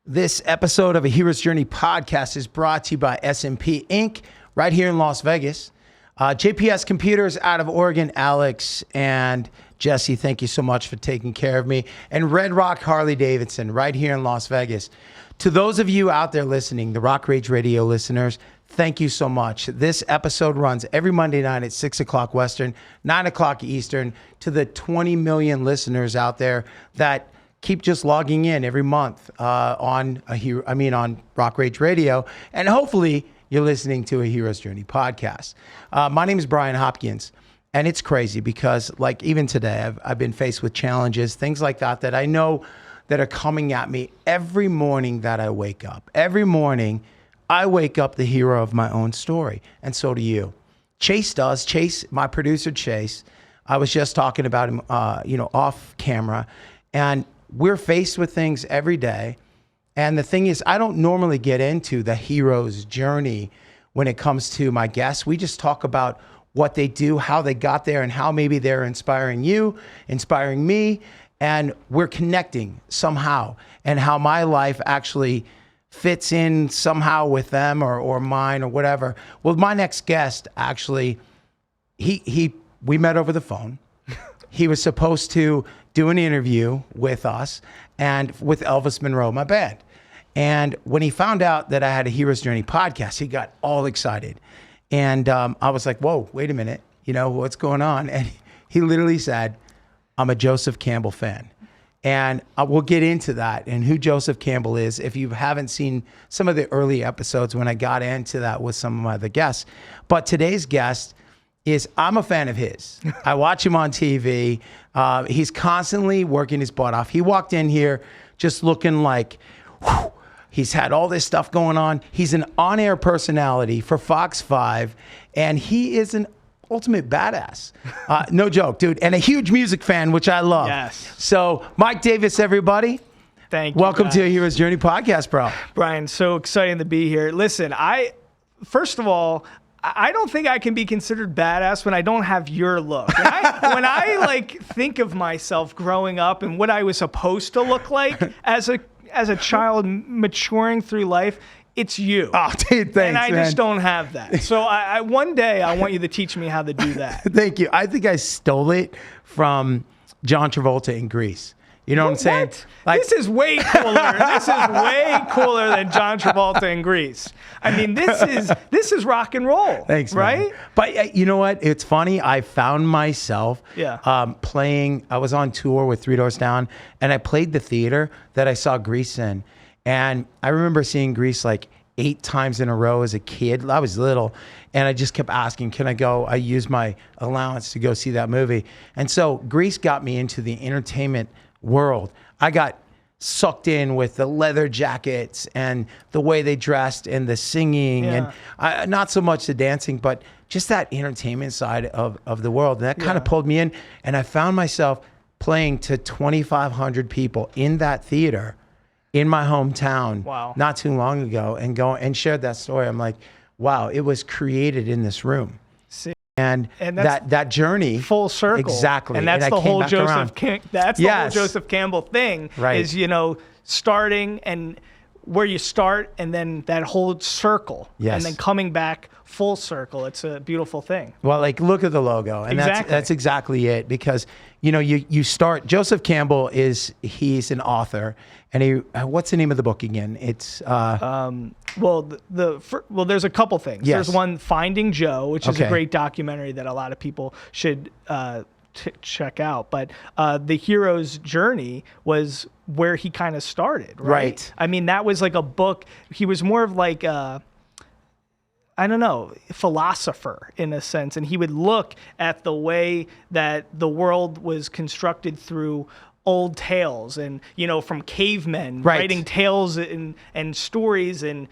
This episode of A Hero's Journey podcast is brought to you by S&P Inc. right here in Las Vegas. JPS Computers out of Oregon, Alex and Jesse, thank you so much for taking care of me. And Red Rock Harley Davidson right here in Las Vegas. To those of you out there listening, the Rock Rage Radio listeners, thank you so much. This episode runs every Monday night at 6 o'clock Western, 9 o'clock Eastern. To the 20 million listeners out there that keep just logging in every month on Rock Rage Radio, and hopefully you're listening to A Hero's Journey podcast. My name is Bryan Hopkins, and it's crazy because, like, even today, I've been faced with challenges, things like that I know that are coming at me every morning that I wake up. Every morning, I wake up the hero of my own story, and so do you. Chase does. Chase, my producer, Chase. I was just talking about him, off camera, and we're faced with things every day. And the thing is, I don't normally get into the hero's journey when it comes to my guests. We just talk about what they do, how they got there, and how maybe they're inspiring you, inspiring me, and we're connecting somehow, and how my life actually fits in somehow with them or mine or whatever. Well, my next guest, actually, we met over the phone. He was supposed to do an interview with us and with Elvis Monroe, my band. And when he found out that I had a Hero's Journey podcast, he got all excited. And I was like, whoa, wait a minute. What's going on? And he literally said, I'm a Joseph Campbell fan. And we'll get into that and who Joseph Campbell is if you haven't seen some of the early episodes when I got into that with some of my other guests. But today's guest I'm a fan of his. I watch him on TV. He's constantly working his butt off. He walked in here just looking like, whew, he's had all this stuff going on. He's an on-air personality for Fox 5, and he is an ultimate badass. No joke, dude. And a huge music fan, which I love. Yes. So, Mike Davis, everybody. Thank you. Welcome to A Hero's Journey podcast, bro. Bryan, so exciting to be here. Listen, first of all, I don't think I can be considered badass when I don't have your look. When I think of myself growing up and what I was supposed to look like as a child maturing through life, it's you. Oh, dude, thanks, and I man. just don't have that. So one day I want you to teach me how to do that. Thank you. I think I stole it from John Travolta in Grease. You know what I'm saying? This is way cooler. This is way cooler than John Travolta in Grease. I mean, this is rock and roll. Thanks, right? Man. But you know what? It's funny. I found myself playing. I was on tour with Three Doors Down, and I played the theater that I saw Grease in. And I remember seeing Grease like 8 times in a row as a kid. I was little, and I just kept asking, can I go? I used my allowance to go see that movie. And so Grease got me into the entertainment world. I got sucked in with the leather jackets and the way they dressed and the singing and not so much the dancing, but just that entertainment side of the world. And that kind of pulled me in. And I found myself playing to 2,500 people in that theater in my hometown not too long ago and shared that story. I'm like, wow, it was created in this room. And that journey full circle. Exactly. And that's the whole Joseph Campbell thing, right. Is starting and where you start and then that whole circle. Yes. And then coming back full circle. It's a beautiful thing. Well, look at the logo. And that's exactly it, because you start. Joseph Campbell he's an author, and what's the name of the book again? It's there's a couple things. Yes. There's one, Finding Joe, which is a great documentary that a lot of people should check out. But the hero's journey was where he kind of started, right? I mean, that was like a book. He was more of like philosopher in a sense. And he would look at the way that the world was constructed through old tales and, from cavemen writing tales and stories in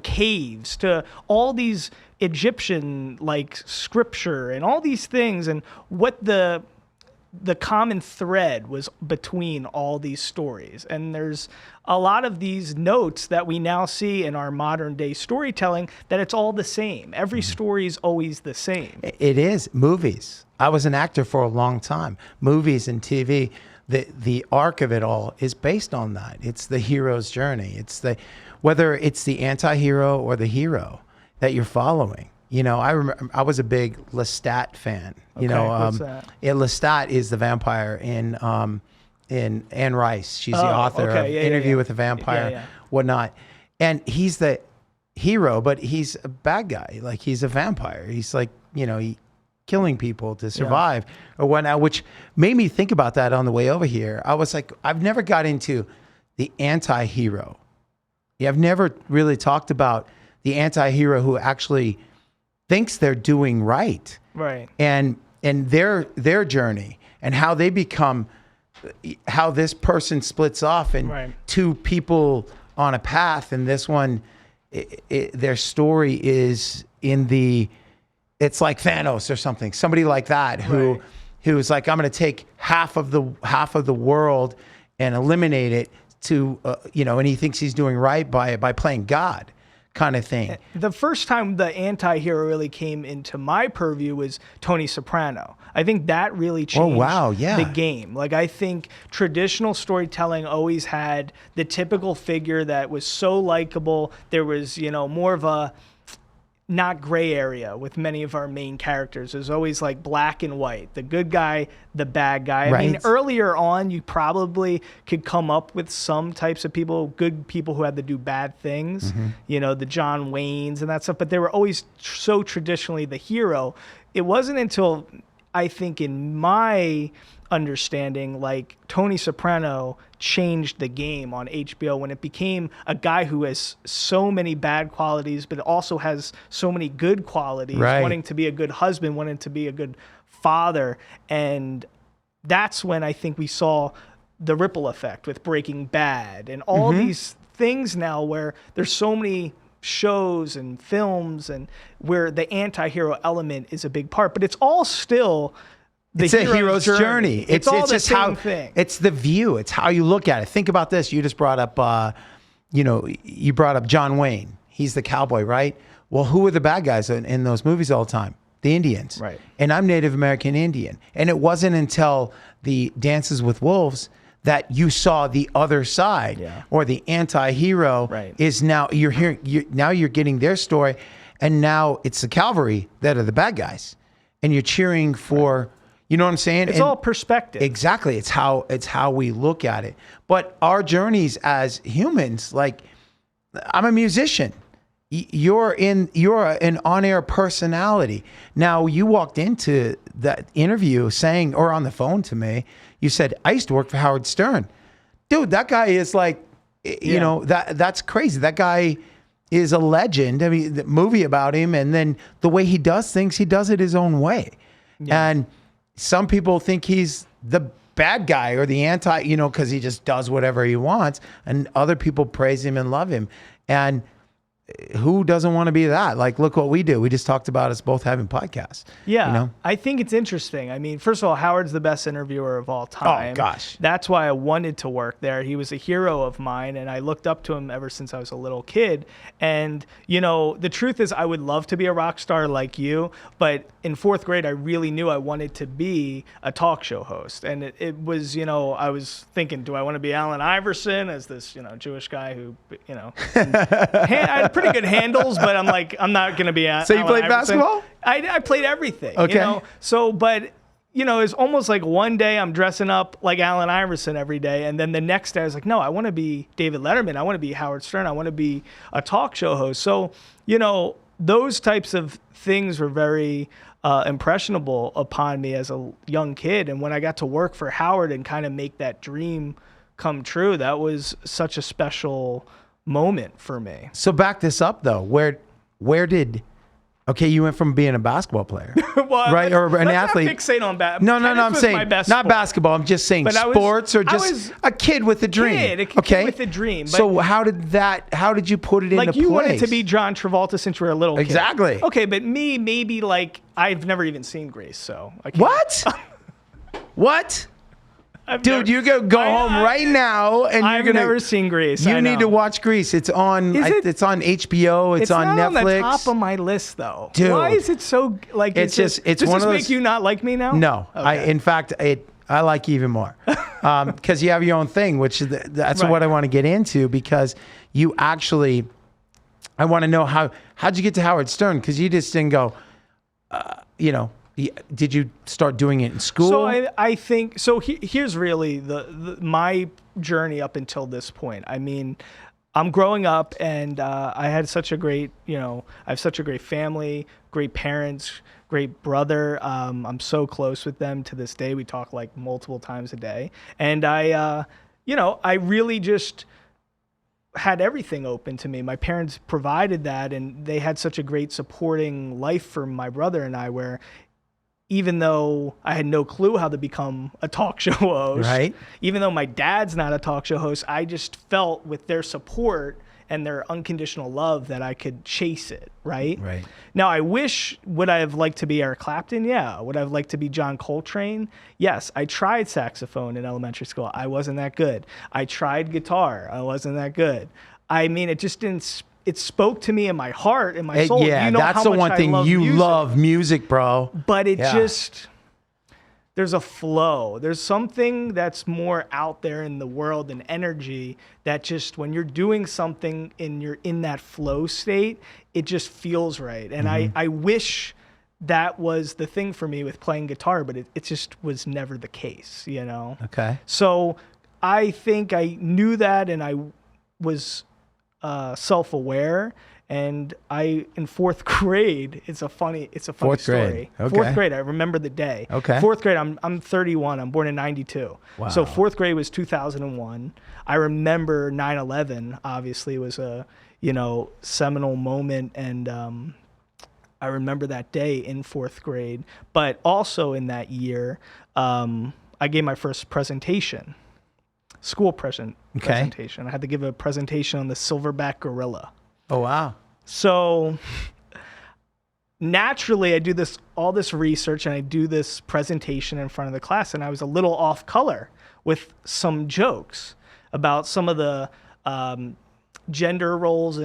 caves to all these Egyptian scripture and all these things, and what the common thread was between all these stories. And there's a lot of these notes that we now see in our modern day storytelling that it's all the same. Every story is always the same. It is. Movies. I was an actor for a long time. Movies and TV. the arc of it all is based on that. It's the hero's journey. It's whether it's the anti-hero or the hero that you're following. I remember I was a big Lestat fan. What's that? Lestat is the vampire in Anne Rice. She's the author of Interview with the Vampire, whatnot. And he's the hero, but he's a bad guy. Like, he's a vampire. He's like, killing people to survive or whatnot, which made me think about that on the way over here. I was like, I've never got into the anti-hero. I've never really talked about the anti-hero who actually thinks they're doing right. Right. And their journey and how they become, how this person splits off and two people on a path. And this one, their story is it's like Thanos or something, somebody like that who's like, I'm going to take half of the world and eliminate it to, and he thinks he's doing right by playing God, kind of thing. The first time the anti-hero really came into my purview was Tony Soprano. I think that really changed the game. Like, I think traditional storytelling always had the typical figure that was so likable. There was, more of a not gray area with many of our main characters. There's always like black and white, the good guy, the bad guy. I mean, earlier on, you probably could come up with some types of people, good people who had to do bad things, the John Waynes and that stuff, but they were always so traditionally the hero. It wasn't until, I think, in my understanding, like, Tony Soprano changed the game on HBO when it became a guy who has so many bad qualities, but also has so many good qualities, wanting to be a good husband, wanting to be a good father. And that's when I think we saw the ripple effect with Breaking Bad and all these things now where there's so many shows and films and where the anti-hero element is a big part, but it's all still it's a hero's journey. It's all the just same thing. It's the view. It's how you look at it. Think about this. You just brought up, you brought up John Wayne. He's the cowboy, right? Well, who are the bad guys in those movies all the time? The Indians. Right. And I'm Native American Indian. And it wasn't until the Dances with Wolves that you saw the other side or the anti-hero is now you're getting their story. And now it's the cavalry that are the bad guys. And you're cheering for, you know what I'm saying? It's all perspective. Exactly. It's how we look at it. But our journeys as humans, like, I'm a musician. You're an on-air personality. Now, you walked into that interview saying, or on the phone to me, you said, I used to work for Howard Stern. Dude, that guy is like, that's crazy. That guy is a legend. I mean, the movie about him, and then the way he does things, he does it his own way. Yeah. And some people think he's the bad guy or the anti, because he just does whatever he wants. And other people praise him and love him. And who doesn't want to be that? Like, look what we do. We just talked about us both having podcasts. Yeah. I think it's interesting. I mean, first of all, Howard's the best interviewer of all time. Oh, gosh. That's why I wanted to work there. He was a hero of mine, and I looked up to him ever since I was a little kid. And, the truth is, I would love to be a rock star like you, but in fourth grade, I really knew I wanted to be a talk show host. And it was, I was thinking, do I want to be Allen Iverson as this, Jewish guy who, I had pretty good handles, but I'm like, I'm not going to be So you played basketball? I played everything. Okay. So, but, it's almost like one day I'm dressing up like Allen Iverson every day. And then the next day I was like, no, I want to be David Letterman. I want to be Howard Stern. I want to be a talk show host. So, those types of things were very impressionable upon me as a young kid. And when I got to work for Howard and kind of make that dream come true, that was such a special moment for me. So back this up though. Where did you went from being a basketball player, right, or an athlete? Not fixate on basketball. No. I'm saying not sport. Basketball. I'm just saying sports, or just a kid with a dream. A kid with a dream. So how did you put it into place? Like, you wanted to be John Travolta since you were a little kid. Exactly. Okay, but me, maybe, like, I've never even seen Grease, so I can't. What? What? Dude, you go home right now, and I've never seen Grease. You need to watch Grease. It's on. It's on HBO. It's on not Netflix. On the top of my list, though. Dude, why is it so like? It's just. It's does one this of those. Make you not like me now? No, Okay. In fact, I like you even more. Because you have your own thing, which is that's Right. what I want to get into, because you actually, I want to know how'd you get to Howard Stern? Because you just didn't go, did you start doing it in school? So I think, so here's really my journey up until this point. I mean, I'm growing up, and I had such a great, I have such a great family, great parents, great brother. I'm so close with them to this day. We talk like multiple times a day. And I really just had everything open to me. My parents provided that, and they had such a great supporting life for my brother and I, where even though I had no clue how to become a talk show host, right? Even though my dad's not a talk show host, I just felt with their support and their unconditional love that I could chase it, right? Right. Now, would I have liked to be Eric Clapton? Yeah. Would I have liked to be John Coltrane? Yes. I tried saxophone in elementary school. I wasn't that good. I tried guitar. I wasn't that good. I mean, it just didn't. It spoke to me in my heart and my soul. Yeah, you know that's how the much one I thing. love You music. love music, bro. But it just, there's a flow. There's something that's more out there in the world, and energy that just, when you're doing something and you're in that flow state, it just feels right. And I wish that was the thing for me with playing guitar, but it just was never the case, Okay. So I think I knew that, and I was self-aware. And in fourth grade, it's a funny Fourth story. grade. Okay. Fourth grade, I remember the day. Okay. Fourth grade, I'm 31. I'm born in 92. Wow. So fourth grade was 2001. I remember 9/11. Obviously, was a seminal moment, and I remember that day in fourth grade. But also in that year, I gave my first presentation, school presentation. I had to give a presentation on the silverback gorilla. Oh, wow. So naturally, I do all this research, and I do this presentation in front of the class, and I was a little off color with some jokes about some of the gender roles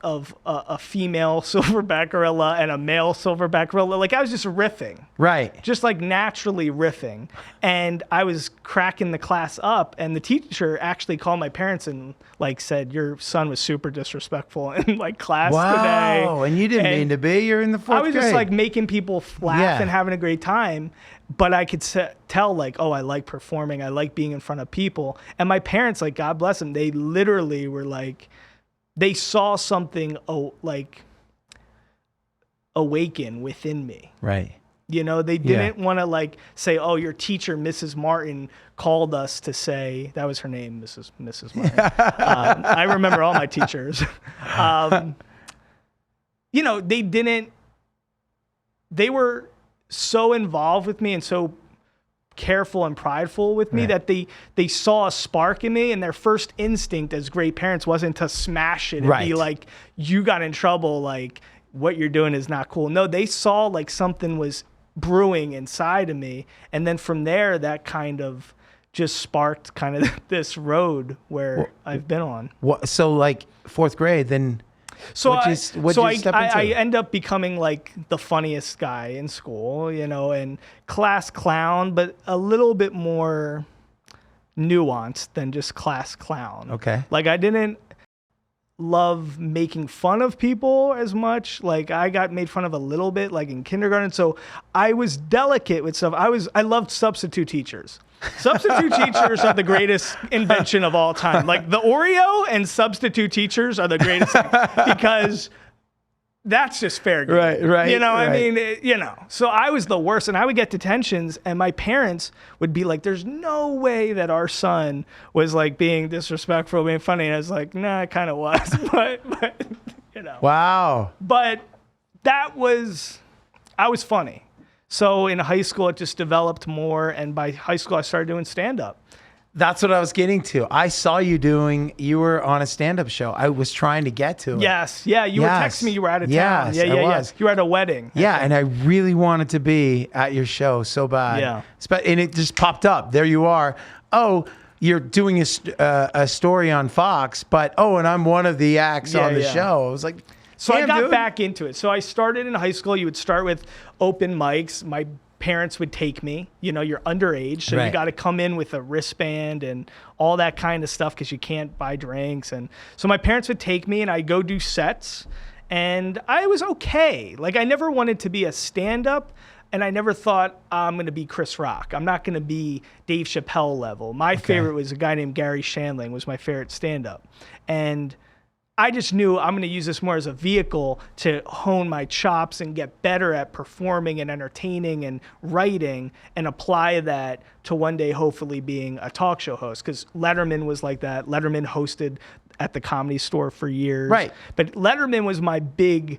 of a female silverback gorilla and a male silverback gorilla. Like, I was just riffing. Right. Just like naturally riffing. And I was cracking the class up, and the teacher actually called my parents and said, your son was super disrespectful in class today. Wow. And you didn't mean to be. You're in the fourth grade. I was just making people laugh and having a great time. But I could tell I like performing. I like being in front of people. And my parents, God bless them, they literally were they saw something awaken within me. Right. They didn't want to say, oh, your teacher, Mrs. Martin, called us to say, that was her name, Mrs. Martin. I remember all my teachers. They were so involved with me and so careful and prideful with me that they saw a spark in me, and their first instinct as great parents wasn't to smash it and be like, you got in trouble, what you're doing is not cool. No, they saw something was brewing inside of me, and then from there that kind of just sparked kind of this road where I've been on. So fourth grade, then I end up becoming the funniest guy in school, and class clown, but a little bit more nuanced than just class clown. Okay. I didn't love making fun of people as much. I got made fun of a little bit in kindergarten, so I was delicate with stuff. I loved substitute teachers. Substitute teachers are the greatest invention of all time. The Oreo and substitute teachers are the greatest thing, because that's just fair game. Right. I mean, So I was the worst, and I would get detentions, and my parents would be like, there's no way that our son was being disrespectful, being funny. And I was like, nah, it kind of was, but Wow. But I was funny. So in high school, it just developed more, and by high school, I started doing stand-up. That's what I was getting to. I saw you were on a stand-up show. I was trying to get to it. Yes. Yeah, you were texting me you were out of town. Yes, Yeah. I was. You were at a wedding. Yeah, and I really wanted to be at your show so bad. Yeah. And it just popped up. There you are. Oh, you're doing a story on Fox, and I'm one of the acts on the show. I was like, so I got back into it. So I started in high school. You would start with open mics. My parents would take me. You're underage, so you got to come in with a wristband and all that kind of stuff because you can't buy drinks. And so my parents would take me, and I'd go do sets, and I was okay. Like, I never wanted to be a stand-up, and I never thought, I'm going to be Chris Rock. I'm not going to be Dave Chappelle level. My favorite was a guy named Gary Shandling was my favorite stand-up. And I just knew I'm going to use this more as a vehicle to hone my chops and get better at performing and entertaining and writing, and apply that to one day hopefully being a talk show host. Because Letterman was like that. Letterman hosted at the Comedy Store for years. Right. But Letterman was my big...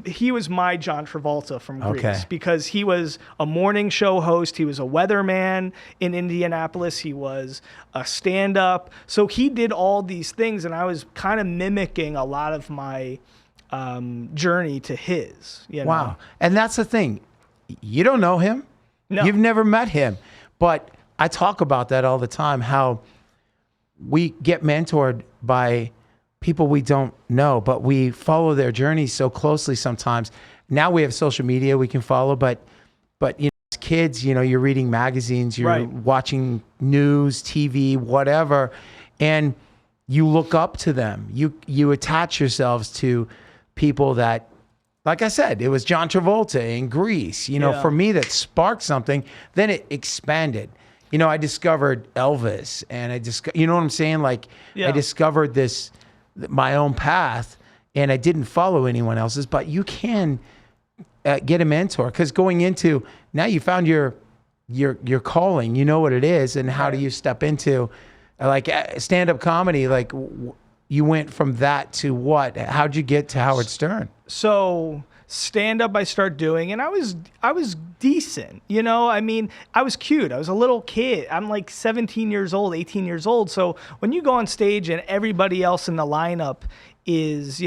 he was my John Travolta from Grease, because he was a morning show host. He was a weatherman in Indianapolis. He was a stand-up. So he did all these things, and I was kind of mimicking a lot of my journey to his. Wow. And that's the thing. You don't know him. No. You've never met him. But I talk about that all the time, how we get mentored by people we don't know, but we follow their journeys so closely sometimes. Now we have social media we can follow, but as kids, you're reading magazines, you're watching news, TV, whatever, and you look up to them. You attach yourselves to people that, like I said, it was John Travolta in Grease. For me, that sparked something. Then it expanded. I discovered Elvis, and you know what I'm saying? Like, I discovered my own path, and I didn't follow anyone else's. But you can get a mentor, because going into now, you found your calling. You know what it is, and how do you step into like stand-up comedy? Like, you went from that to what? How'd you get to Howard Stern? So stand-up I started doing, and I was decent. I was cute. I was a little kid. I'm like 17 years old, 18 years old. So when you go on stage and everybody else in the lineup is,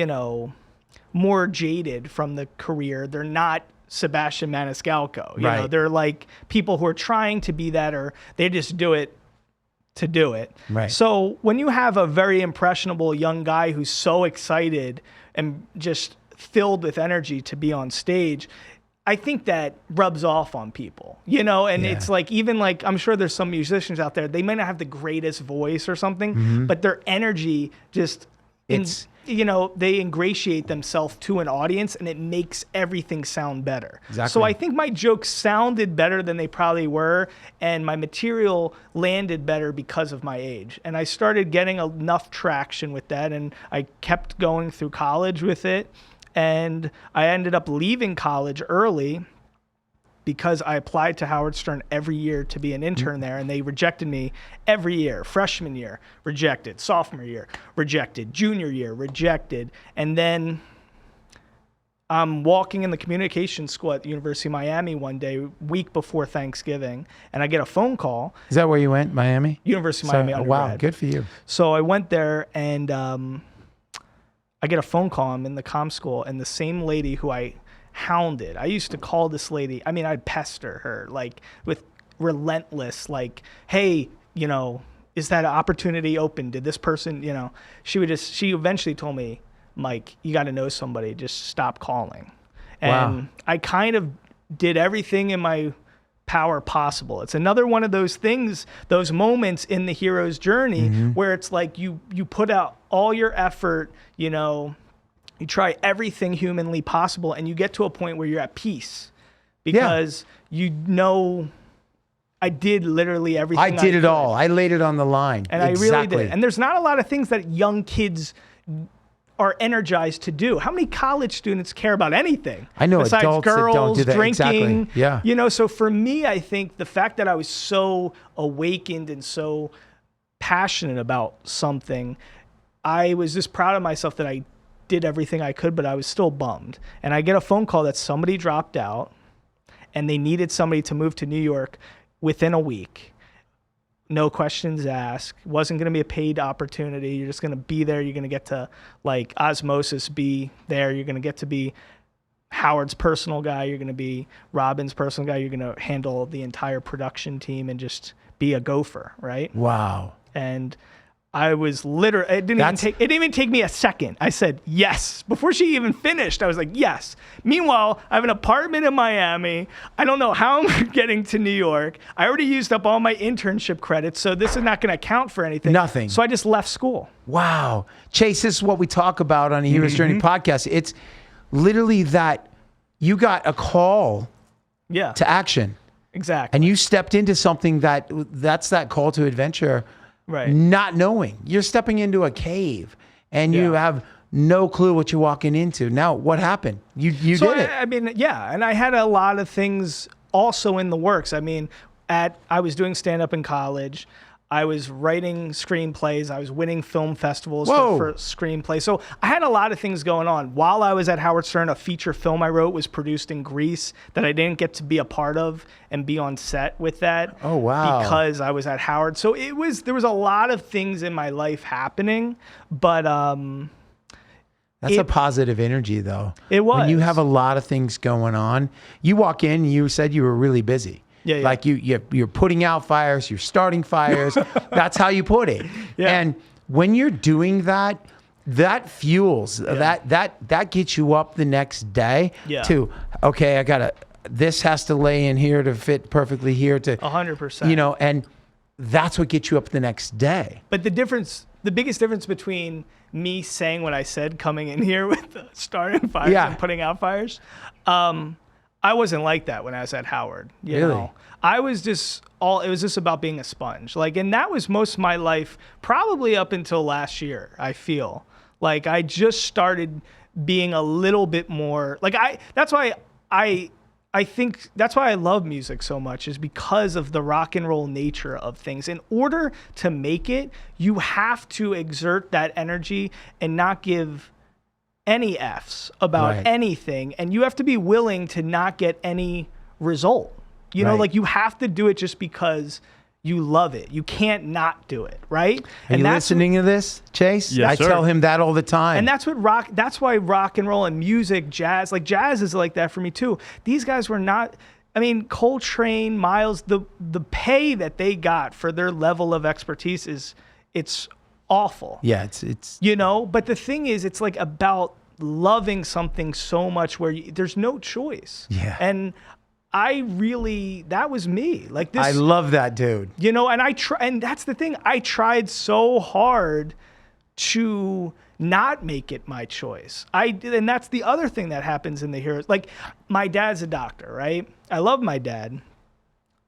more jaded from the career, they're not Sebastian Maniscalco. You know, they're like people who are trying to be that, or they just do it to do it. Right. So when you have a very impressionable young guy who's so excited and just filled with energy to be on stage, I think that rubs off on people, and it's like, even like, I'm sure there's some musicians out there, they may not have the greatest voice or something, but their energy just, they ingratiate themselves to an audience, and it makes everything sound better. Exactly. So I think my jokes sounded better than they probably were, and my material landed better because of my age. And I started getting enough traction with that, and I kept going through college with it. And I ended up leaving college early because I applied to Howard Stern every year to be an intern there, and they rejected me every year. Freshman year, rejected. Sophomore year, rejected. Junior year, rejected. And then I'm walking in the communication school at the University of Miami one day, week before Thanksgiving, and I get a phone call. Is that where you went, Miami? University of Miami undergrad. Wow, good for you. So I went there, and I get a phone call. I'm in the comm school, and the same lady who I hounded. I used to call this lady. I'd pester her like with relentless, like, hey, is that opportunity open? Did this person, she eventually told me, Mike, you got to know somebody. Just stop calling. And I kind of did everything in my power possible. It's another one of those things, those moments in the hero's journey where it's like you put out all your effort, you try everything humanly possible, and you get to a point where you're at peace because I did literally everything. I did it all. I laid it on the line. And I really did. And there's not a lot of things that young kids are energized to do. How many college students care about anything? I know besides adults girls, that don't do that. Drinking. Exactly. Yeah. So for me, I think the fact that I was so awakened and so passionate about something, I was just proud of myself that I did everything I could, but I was still bummed. And I get a phone call that somebody dropped out and they needed somebody to move to New York within a week. No questions asked. It wasn't going to be a paid opportunity. You're just going to be there. You're going to get to, like, osmosis be there. You're going to get to be Howard's personal guy. You're going to be Robin's personal guy. You're going to handle the entire production team and just be a gopher, right? Wow. And I was literally, it didn't even take me a second. I said yes. Before she even finished, I was like, yes. Meanwhile, I have an apartment in Miami. I don't know how I'm getting to New York. I already used up all my internship credits, so this is not going to count for anything. Nothing. So I just left school. Wow. Chase, this is what we talk about on the Hero's Journey podcast. It's literally that you got a call to action. Exactly. And you stepped into something that's that call to adventure. Right. Not knowing. You're stepping into a cave and you have no clue what you're walking into. Now, what happened? You did it. I mean, yeah. And I had a lot of things also in the works. I mean, I was doing stand-up in college. I was writing screenplays. I was winning film festivals for screenplays. So I had a lot of things going on. While I was at Howard Stern, a feature film I wrote was produced in Greece that I didn't get to be a part of and be on set with that. Oh, wow. Because I was at Howard. So there was a lot of things in my life happening, but that's a positive energy, though. It was. When you have a lot of things going on, you walk in, you said you were really busy. Yeah. Like you're putting out fires, you're starting fires. That's how you put it. Yeah. And when you're doing that, that fuels, that gets you up the next day to, okay, this has to lay in here to fit perfectly here to 100%. You know, and that's what gets you up the next day. But the biggest difference between me saying what I said, coming in here with the starting fires and putting out fires, I wasn't like that when I was at Howard. You know? I was just it was just about being a sponge. Like, and that was most of my life, probably up until last year, I feel. Like I just started being a little bit more like that's why I think that's why I love music so much, is because of the rock and roll nature of things. In order to make it, you have to exert that energy and not give any F's about anything. And you have to be willing to not get any result. You know, like you have to do it just because you love it. You can't not do it, right? Are you listening to this, Chase? Yes, I tell him that all the time. And that's why rock and roll and music, jazz is like that for me too. These guys were not, I mean, Coltrane, Miles, the pay that they got for their level of expertise it's awful. Yeah, it's you know, but the thing is, it's like about loving something so much where there's no choice. Yeah. And that was me. Like this. I love that, dude. You know, and that's the thing. I tried so hard to not make it my choice. And that's the other thing that happens in the Heroes. Like, my dad's a doctor, right? I love my dad.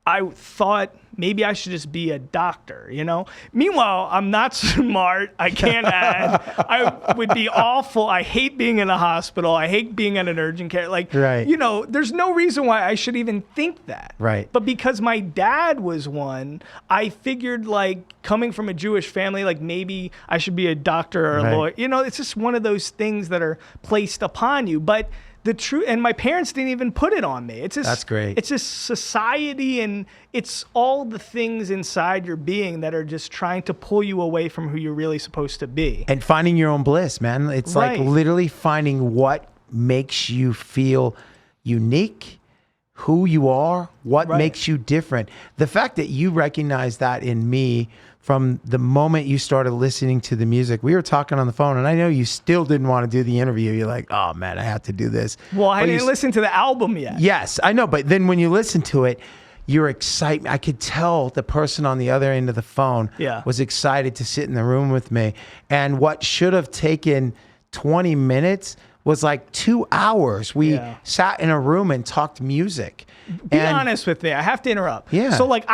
I thought maybe I should just be a doctor, you know? Meanwhile, I'm not smart. I can't add. I would be awful. I hate being in a hospital. I hate being in an urgent care. Like, you know, there's no reason why I should even think that. Right. But because my dad was one, I figured, like, coming from a Jewish family, like, maybe I should be a doctor or a lawyer. You know, it's just one of those things that are placed upon you. But the truth, and my parents didn't even put it on me. It's just, that's great. It's just society, and it's all the things inside your being that are just trying to pull you away from who you're really supposed to be. And finding your own bliss, man. It's like literally finding what makes you feel unique, who you are, what makes you different. The fact that you recognize that in me from the moment you started listening to the music. We were talking on the phone, and I know you still didn't want to do the interview. You're like, oh, man, I have to do this. Well, I didn't listen to the album yet. Yes, I know. But then when you listen to it, your excitement, I could tell the person on the other end of the phone was excited to sit in the room with me. And what should have taken 20 minutes was like 2 hours. We sat in a room and talked music. Be honest with me. I have to interrupt. Yeah. So, like,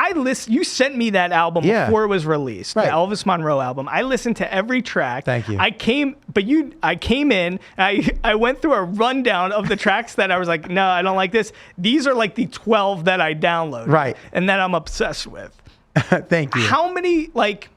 you sent me that album before it was released, the Elvis Monroe album. I listened to every track. Thank you. I came in, I went through a rundown of the tracks that I was like, no, I don't like this. These are like the 12 that I downloaded. Right. And that I'm obsessed with. Thank you. How many, like,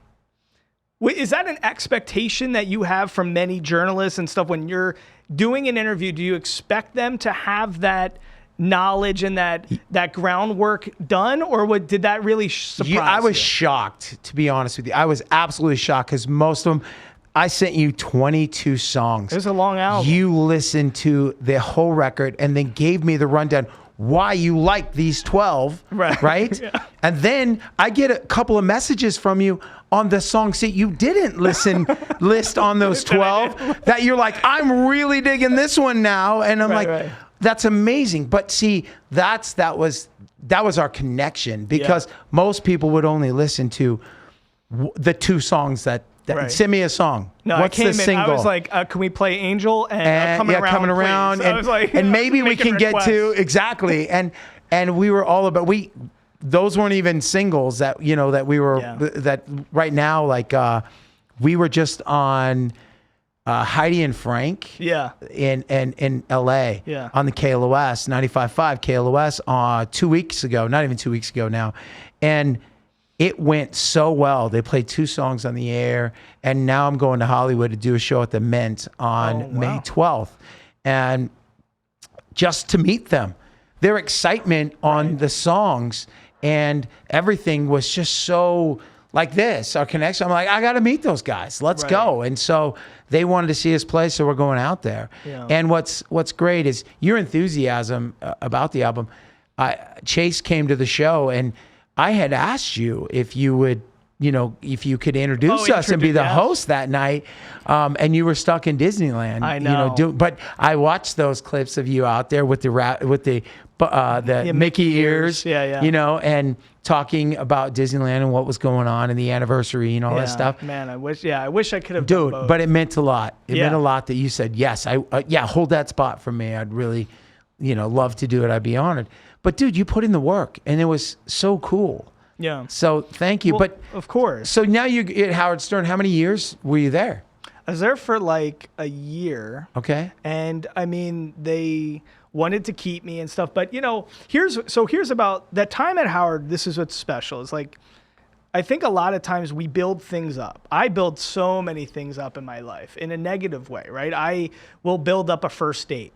is that an expectation that you have from many journalists and stuff when you're doing an interview? Do you expect them to have that knowledge and that groundwork done, or did that really surprise you? I was shocked, to be honest with you. I was absolutely shocked because most of them, I sent you 22 songs. It was a long album. You listened to the whole record and then gave me the rundown. why you like these 12, right? Yeah. And then I get a couple of messages from you on the songs that you didn't list on those 12 that you're like, I'm really digging this one now. And I'm like, that's amazing. But see, that was our connection, because most people would only listen to the 2 songs that send me a song. No, what's I came the single? in, I was like, can we play Angel and Coming Around? And, I was like, and maybe we can requests. get to exactly. And we were all about those weren't even singles that that we were that right now, like we were just on Heidi and Frank in LA on the KLOS 95.5 KLOS 2 weeks ago, not even 2 weeks ago now, and it went so well. They played 2 songs on the air, and now I'm going to Hollywood to do a show at the Mint on May 12th, and just to meet them, their excitement on the songs and everything was just so like this, our connection. I'm like, I got to meet those guys. Let's go. And so they wanted to see us play, so we're going out there. Yeah. And what's great is your enthusiasm about the album. Chase came to the show, and I had asked you if you would, if you could introduce us and be the host that night, and you were stuck in Disneyland. I know. But I watched those clips of you out there with the Mickey ears, and talking about Disneyland and what was going on and the anniversary and all that stuff. Man, I wish I could have done both. But it meant a lot. It meant a lot that you said, yes, hold that spot for me. I'd really, love to do it. I'd be honored. But dude, you put in the work, and it was so cool. Yeah. So thank you. Well, but of course. So now you at Howard Stern. How many years were you there? I was there for like a year. Okay. And I mean, they wanted to keep me and stuff. But here's about that time at Howard. This is what's special. It's like, I think a lot of times we build things up. I build so many things up in my life in a negative way, right? I will build up a first date.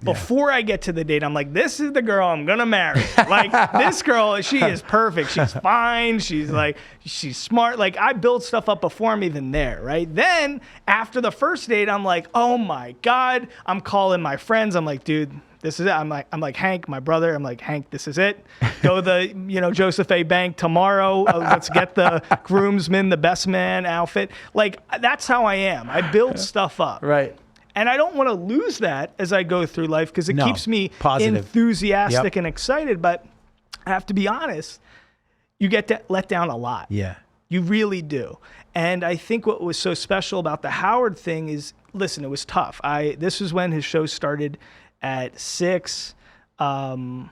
Before I get to the date, I'm like, this is the girl I'm going to marry. Like, this girl, she is perfect. She's fine. She's smart. Like, I build stuff up before I'm even there, right? Then, after the first date, I'm like, oh my God. I'm calling my friends. I'm like, dude, this is it. I'm like, Hank, my brother. I'm like, Hank, this is it. Go to the, Joseph A. Bank tomorrow. Let's get the groomsman, the best man outfit. Like, that's how I am. I build stuff up. Right. And I don't want to lose that as I go through life, because it keeps me enthusiastic and excited. But I have to be honest, you get let down a lot. Yeah. You really do. And I think what was so special about the Howard thing is, listen, it was tough. This was when his show started at 6. I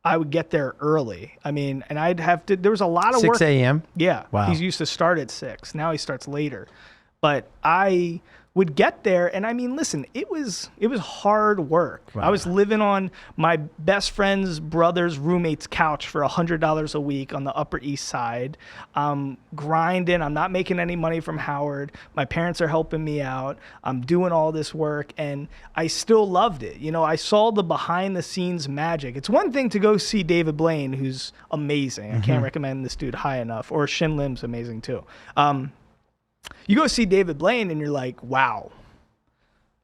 would get there early. I mean, and I'd have to, there was a lot of work. 6 a.m.? Yeah. Wow. He used to start at 6. Now he starts later. But I would get there, and I mean, listen, it was hard work. Wow. I was living on my best friend's brother's roommate's couch for $100 a week on the Upper East Side. Grinding. I'm not making any money from Howard. My parents are helping me out. I'm doing all this work, and I still loved it. I saw the behind-the-scenes magic. It's one thing to go see David Blaine, who's amazing. I can't recommend this dude high enough. Or Shin Lim's amazing too. You go see David Blaine and you're like, wow,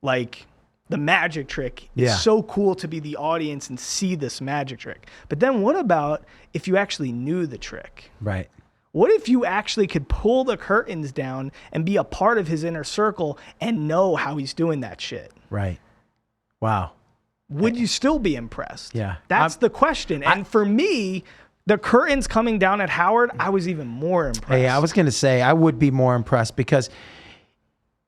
like the magic trick is so cool to be the audience and see this magic trick. But then what about if you actually knew the trick? Right. What if you actually could pull the curtains down and be a part of his inner circle and know how he's doing that shit? Right. Wow. Would you still be impressed? Yeah. That's the question. And for me, the curtains coming down at Howard, I was even more impressed. Hey, I was going to say, I would be more impressed because,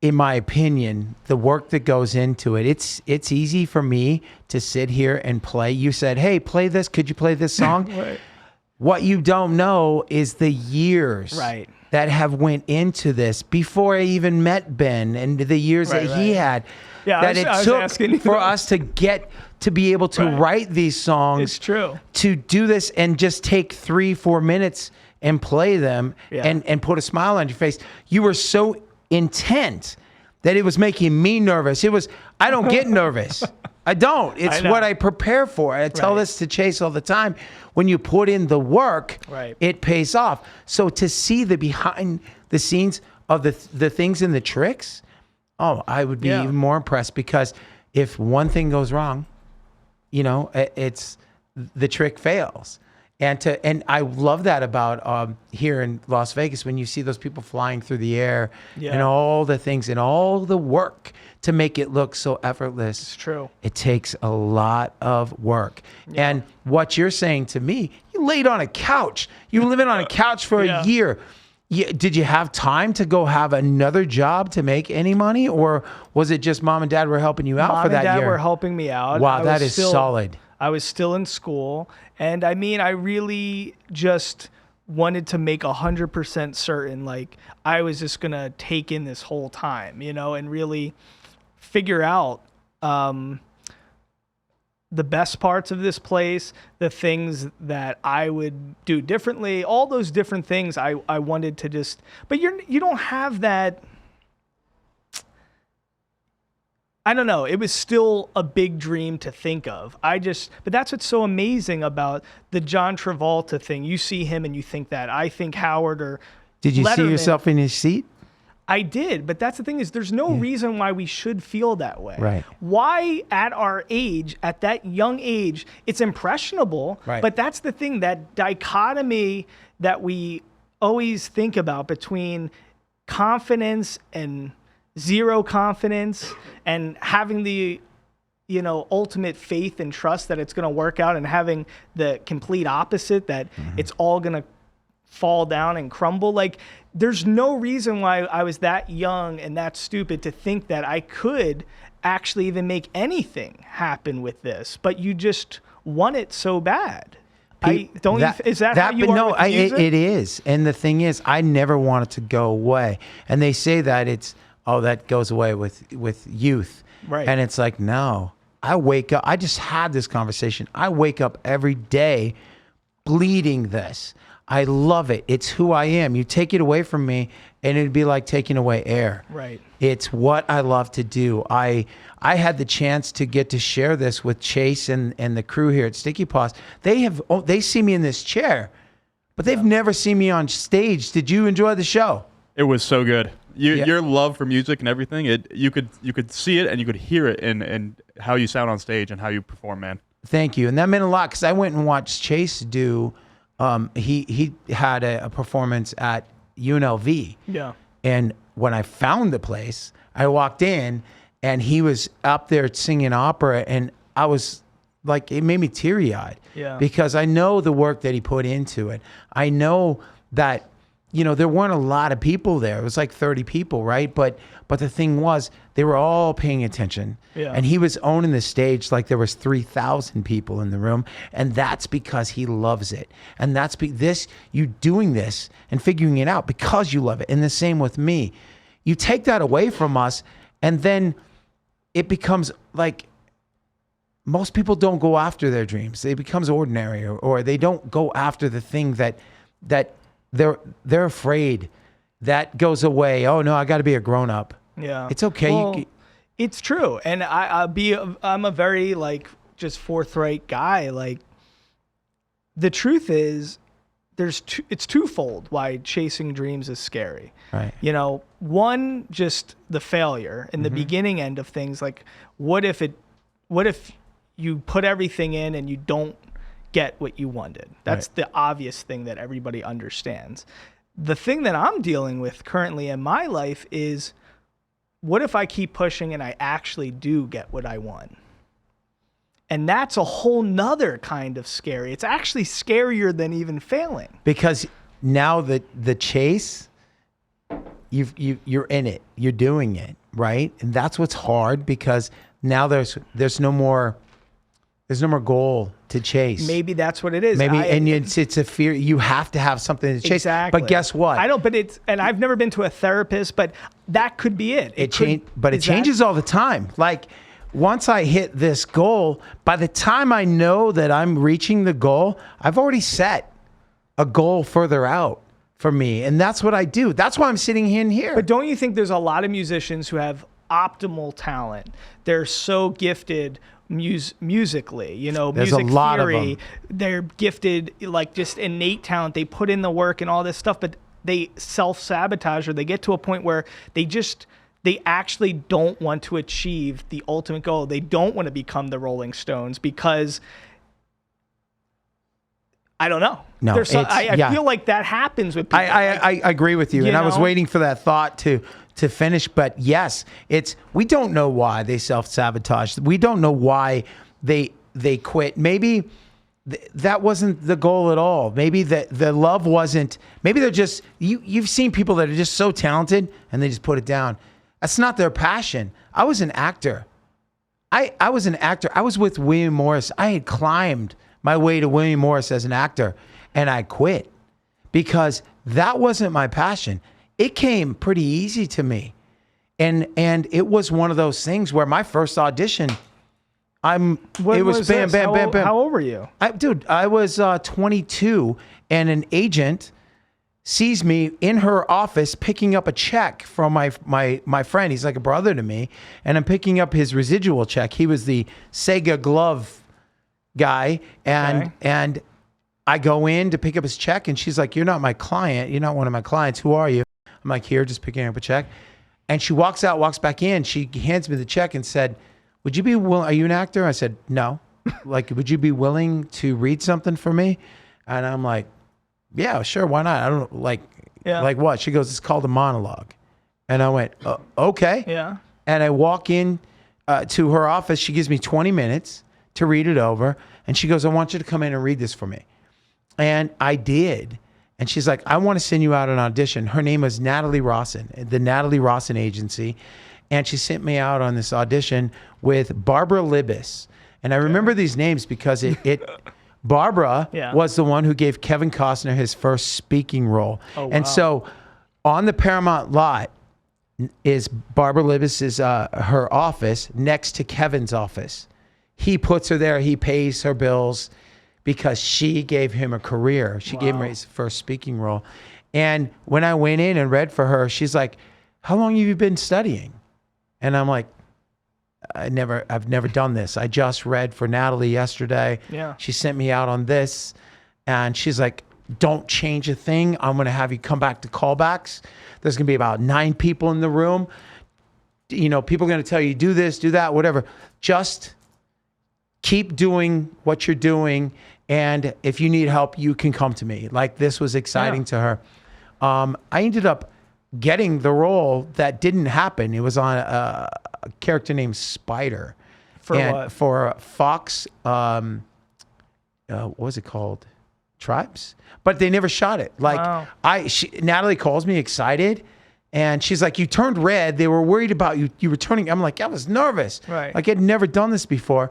in my opinion, the work that goes into it, it's easy for me to sit here and play. You said, hey, play this. Could you play this song? Right. What you don't know is the years that have went into this before I even met Ben, and the years that he had. Yeah, that it took for us to get to be able to write these songs. It's true. To do this and just take 3-4 minutes and play them and put a smile on your face. You were so intent that it was making me nervous. I don't get nervous. I don't. It's what I prepare for. I tell this to Chase all the time. When you put in the work, it pays off. So to see the behind the scenes of the things and the tricks, I would be even more impressed, because if one thing goes wrong, it's the trick fails. And I love that about here in Las Vegas, when you see those people flying through the air and all the things and all the work to make it look so effortless. It's true. It takes a lot of work. Yeah. And what you're saying to me, you laid on a couch. You were living on a couch for a year. Did you have time to go have another job to make any money? Or was it just mom and dad were helping you out for that year? Mom and dad were helping me out. Wow, that is solid. I was still in school. And I mean, I really just wanted to make 100% certain, like, I was just going to take in this whole time, and really figure out the best parts of this place, the things that I would do differently, all those different things I wanted to just, but you don't have that. I don't know. It was still a big dream to think of. But that's what's so amazing about the John Travolta thing. You see him and you think that. I think Howard or Did you Letterman, see yourself in his seat? I did, but that's the thing is there's no reason why we should feel that way. Right. Why at our age, at that young age, it's impressionable, but that's the thing, that dichotomy that we always think about between confidence and zero confidence, and having the ultimate faith and trust that it's going to work out, and having the complete opposite, that it's all going to fall down and crumble. Like, there's no reason why I was that young and that stupid to think that I could actually even make anything happen with this, but you just want it so bad. Is that how you are with music? It is. And the thing is, I never want it to go away. And they say that that goes away with youth. Right. And it's like, no, I wake up. I just had this conversation. I wake up every day bleeding this. I love it. It's who I am. You take it away from me and it'd be like taking away air. Right. It's what I love to do. I had the chance to get to share this with Chase and the crew here at Sticky Paws. They see me in this chair, but they've never seen me on stage. Did you enjoy the show? It was so good. Your love for music and everything, you could see it and you could hear it in how you sound on stage and how you perform, man. Thank you. And that meant a lot, because I went and watched Chase do, he had a performance at UNLV. Yeah. And when I found the place, I walked in and he was up there singing opera, and I was like, it made me teary-eyed. Yeah. Because I know the work that he put into it. I know that, there weren't a lot of people there. It was like 30 people, right? But the thing was, they were all paying attention. Yeah. And he was owning the stage like there was 3,000 people in the room. And that's because he loves it. And that's you doing this and figuring it out because you love it. And the same with me. You take that away from us, and then it becomes like, most people don't go after their dreams. It becomes ordinary, or they don't go after the thing that they're afraid that goes away. Oh no, I got to be a grown up. Yeah, it's okay. Well, it's true, and I'm a very just forthright guy. Like, the truth is, it's twofold why chasing dreams is scary. Right. One, just the failure in the beginning end of things. Like, what if you put everything in and you don't get what you wanted? That's the obvious thing that everybody understands. The thing that I'm dealing with currently in my life is, what if I keep pushing and I actually do get what I want? And that's a whole nother kind of scary. It's actually scarier than even failing. Because now the chase, you're in it, you're doing it, right? And that's what's hard, because now there's no more goal to chase. Maybe that's what it is. It's a fear. You have to have something to chase. Exactly. But guess what? I don't. And I've never been to a therapist, but that could be it. It changes all the time. Like, once I hit this goal, by the time I know that I'm reaching the goal, I've already set a goal further out for me, and that's what I do. That's why I'm sitting in here. But don't you think there's a lot of musicians who have optimal talent? They're so gifted musically, there's music a lot theory. Of them. They're gifted, like, just innate talent. They put in the work and all this stuff, but they self-sabotage, or they get to a point where they they actually don't want to achieve the ultimate goal. They don't want to become the Rolling Stones because I don't know. No, I feel like that happens with people. I agree with you, and I was waiting for that thought to finish. But yes, we don't know why they self-sabotage. We don't know why they quit. Maybe that wasn't the goal at all. Maybe the love wasn't. Maybe they're just you've seen people that are just so talented and they just put it down. That's not their passion. I was an actor. I was an actor. I was with William Morris. I had climbed my way to William Morris as an actor, and I quit because that wasn't my passion. It came pretty easy to me. And it was one of those things where my first audition, bam, bam, bam. How old were you? I was 22, and an agent sees me in her office picking up a check from my friend. He's like a brother to me, and I'm picking up his residual check. He was the Sega glove guy, and I go in to pick up his check, and she's like, "You're not my client. You're not one of my clients. Who are you?" I'm like, "Here, just picking up a check." And she walks back in. She hands me the check and said, "Would you be willing? Are you an actor?" I said, "No." Like, "Would you be willing to read something for me?" And I'm like, "Yeah, sure. Why not?" I don't like what? She goes, "It's called a monologue." And I went, "Okay." Yeah. And I walk in to her office. She gives me 20 minutes to read it over. And she goes, "I want you to come in and read this for me." And I did. And she's like, "I want to send you out an audition." Her name was Natalie Rawson, the Natalie Rawson Agency. And she sent me out on this audition with Barbara Libis. And I remember these names because Barbara was the one who gave Kevin Costner his first speaking role. Oh, wow. And so on the Paramount lot is Barbara Libis' her office next to Kevin's office. He puts her there. He pays her bills because she gave him a career. She gave him his first speaking role. And when I went in and read for her, she's like, "How long have you been studying?" And I'm like, I've never done this. I just read for Natalie yesterday. Yeah. She sent me out on this. And she's like, "Don't change a thing. I'm going to have you come back to callbacks. There's going to be about 9 people in the room. You know, people are going to tell you, do this, do that, whatever. Just keep doing what you're doing. And if you need help, you can come to me." Like, this was exciting to her. I ended up getting the role that didn't happen. It was on a character named Spider. For what? For Fox, what was it called? Tribes? But they never shot it. Like, Natalie calls me excited, and she's like, "You turned red. They were worried about you returning." I'm like, I was nervous. Right. Like, I'd never done this before.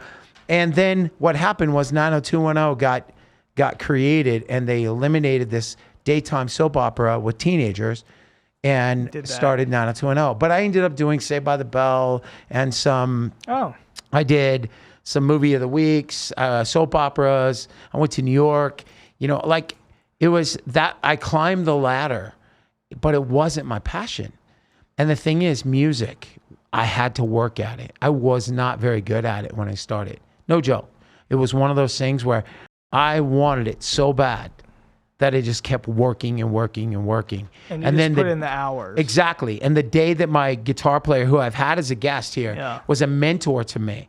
And then what happened was 90210 got created, and they eliminated this daytime soap opera with teenagers and started 90210. But I ended up doing Saved by the Bell and I did some movie of the weeks, soap operas. I went to New York. You know, like, it was that I climbed the ladder, but it wasn't my passion. And the thing is, music, I had to work at it. I was not very good at it when I started. No joke. It was one of those things where I wanted it so bad that I just kept working and working and working. And then put in the hours. Exactly. And the day that my guitar player, who I've had as a guest here, was a mentor to me.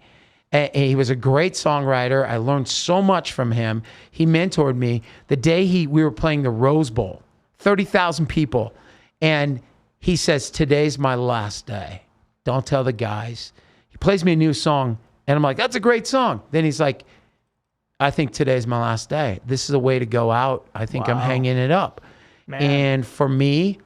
And he was a great songwriter. I learned so much from him. He mentored me. The day we were playing the Rose Bowl, 30,000 people. And he says, "Today's my last day. Don't tell the guys." He plays me a new song. And I'm like, "That's a great song." Then he's like, "I think today's my last day. This is a way to go out. I think I'm hanging it up." Man. And for me,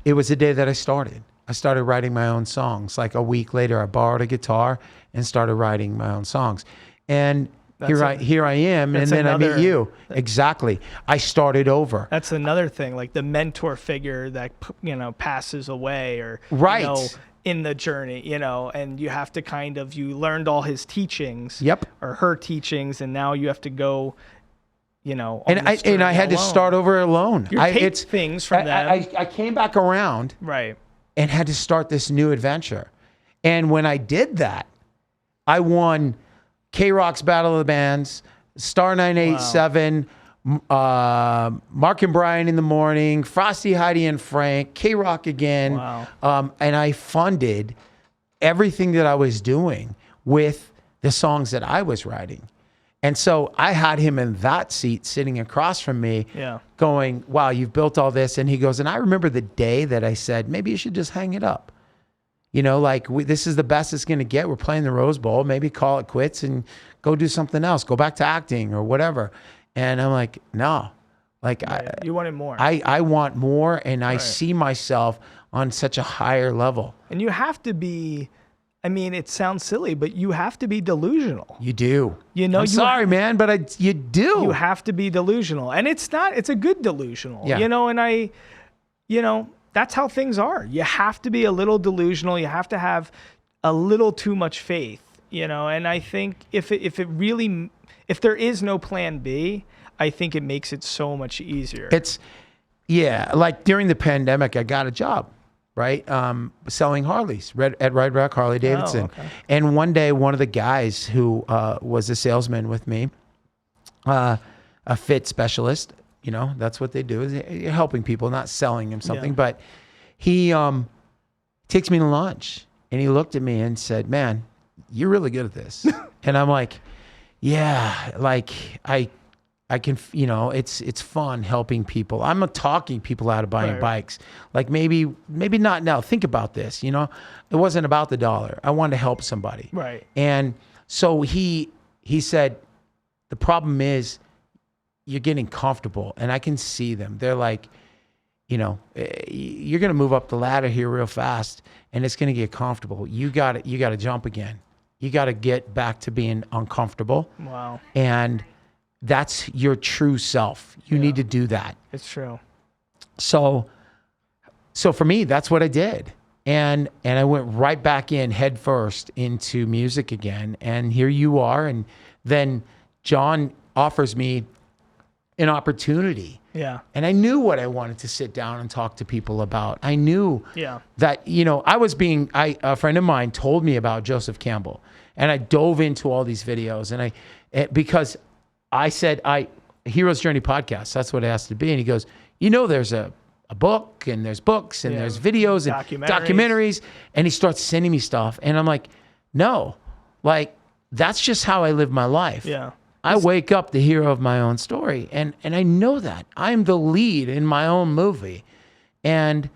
it was the day that I started. I started writing my own songs. Like, a week later, I borrowed a guitar and started writing my own songs. And here I am, and then I meet you. Exactly. I started over. That's another thing, like the mentor figure that, passes away or, in the journey, and you have to you learned all his teachings or her teachings, and now you have to go, and I had to start over alone. You take things from them. I came back around and had to start this new adventure. And when I did that, I won K-Rock's Battle of the Bands, Star 987, Mark and Bryan in the morning, Frosty, Heidi, and Frank, K-Rock again. Wow. And I funded everything that I was doing with the songs that I was writing. And so I had him in that seat sitting across from me going, wow, you've built all this. And he goes, and I remember the day that I said, maybe you should just hang it up. You know, like this is the best it's going to get. We're playing the Rose Bowl. Maybe call it quits and go do something else. Go back to acting or whatever. And I'm like, no. Like you wanted more. I want more, and I see myself on such a higher level. And you have to be, I mean, it sounds silly, but you have to be delusional. You do. You know, I'm sorry, man, but you do. You have to be delusional. And it's a good delusional, Yeah. you know, and that's how things are. You have to be a little delusional. You have to have a little too much faith, you know, and I think if there is no plan B, I think it makes it so much easier. Like during the pandemic, I got a job, right? Selling Harleys at Red Rock Harley Davidson. Oh, okay. And one day, one of the guys who was a salesman with me, a fit specialist, you know, that's what they do, is helping people, not selling them something. Yeah. But he takes me to lunch, and he looked at me and said, man, you're really good at this. And I'm like, yeah, like I can, you know, it's fun helping people. I'm talking people out of buying bikes. Like maybe not now. Think about this, you know, it wasn't about the dollar. I wanted to help somebody. Right. And so he said, the problem is you're getting comfortable, and I can see them. They're like, you know, you're going to move up the ladder here real fast, and it's going to get comfortable. You got to jump again. You got to get back to being uncomfortable. Wow. And that's your true self. You need to do that. It's true. So for me, that's what I did. And I went right back in head first into music again. And here you are. And then John offers me an opportunity. Yeah. And I knew what I wanted to sit down and talk to people about. I knew Yeah. that, you know, a friend of mine told me about Joseph Campbell, and I dove into all these videos, and because I said, Hero's Journey podcast, that's what it has to be. And he goes, you know, there's a book, and there's books, and there's videos and documentaries. And he starts sending me stuff. And I'm like, no, like, that's just how I live my life. Yeah. I wake up the hero of my own story. And I know that. I'm the lead in my own movie. And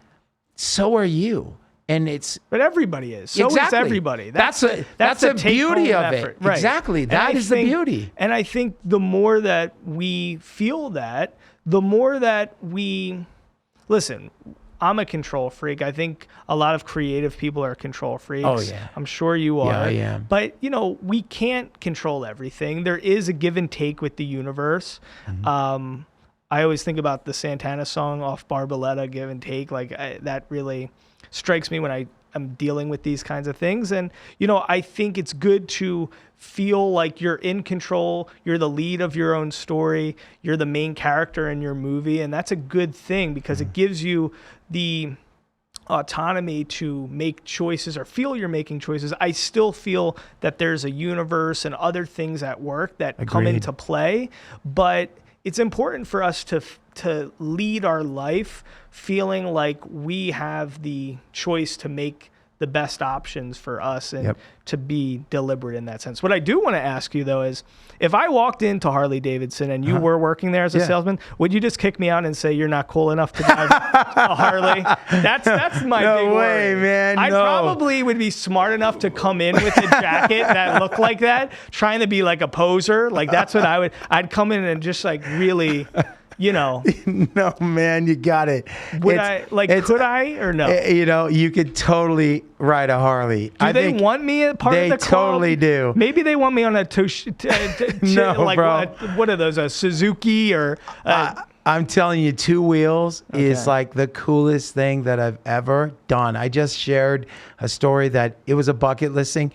so are you. And but everybody is. So is everybody. That's the beauty of it. Right. Exactly. That is the beauty. And I think the more that we feel that, the more that listen, I'm a control freak. I think a lot of creative people are control freaks. Oh, yeah. I'm sure you are. Yeah, I am. But, you know, we can't control everything. There is a give and take with the universe. Mm-hmm. I always think about the Santana song off Barbarella, Give and Take. Like, that really strikes me when I'm dealing with these kinds of things. And, you know, I think it's good to feel like you're in control. You're the lead of your own story. You're the main character in your movie. And that's a good thing because it gives you the autonomy to make choices or feel you're making choices. I still feel that there's a universe and other things at work that come into play, but it's important for us to lead our life feeling like we have the choice to make the best options for us and to be deliberate in that sense. What I do want to ask you, though, is if I walked into Harley Davidson and you were working there as a salesman, would you just kick me out and say you're not cool enough to drive a Harley? That's my big worry. Man. I probably would be smart enough to come in with a jacket that looked like that, trying to be like a poser. Like that's what I'd come in and just like really... You know, no, man, you got it. Could I or no? You know, you could totally ride a Harley. Do they want me a part of the club? They totally do. Maybe they want me on a no, like bro. What are those? A Suzuki or? I'm telling you, two wheels is like the coolest thing that I've ever done. I just shared a story that it was a bucket listing.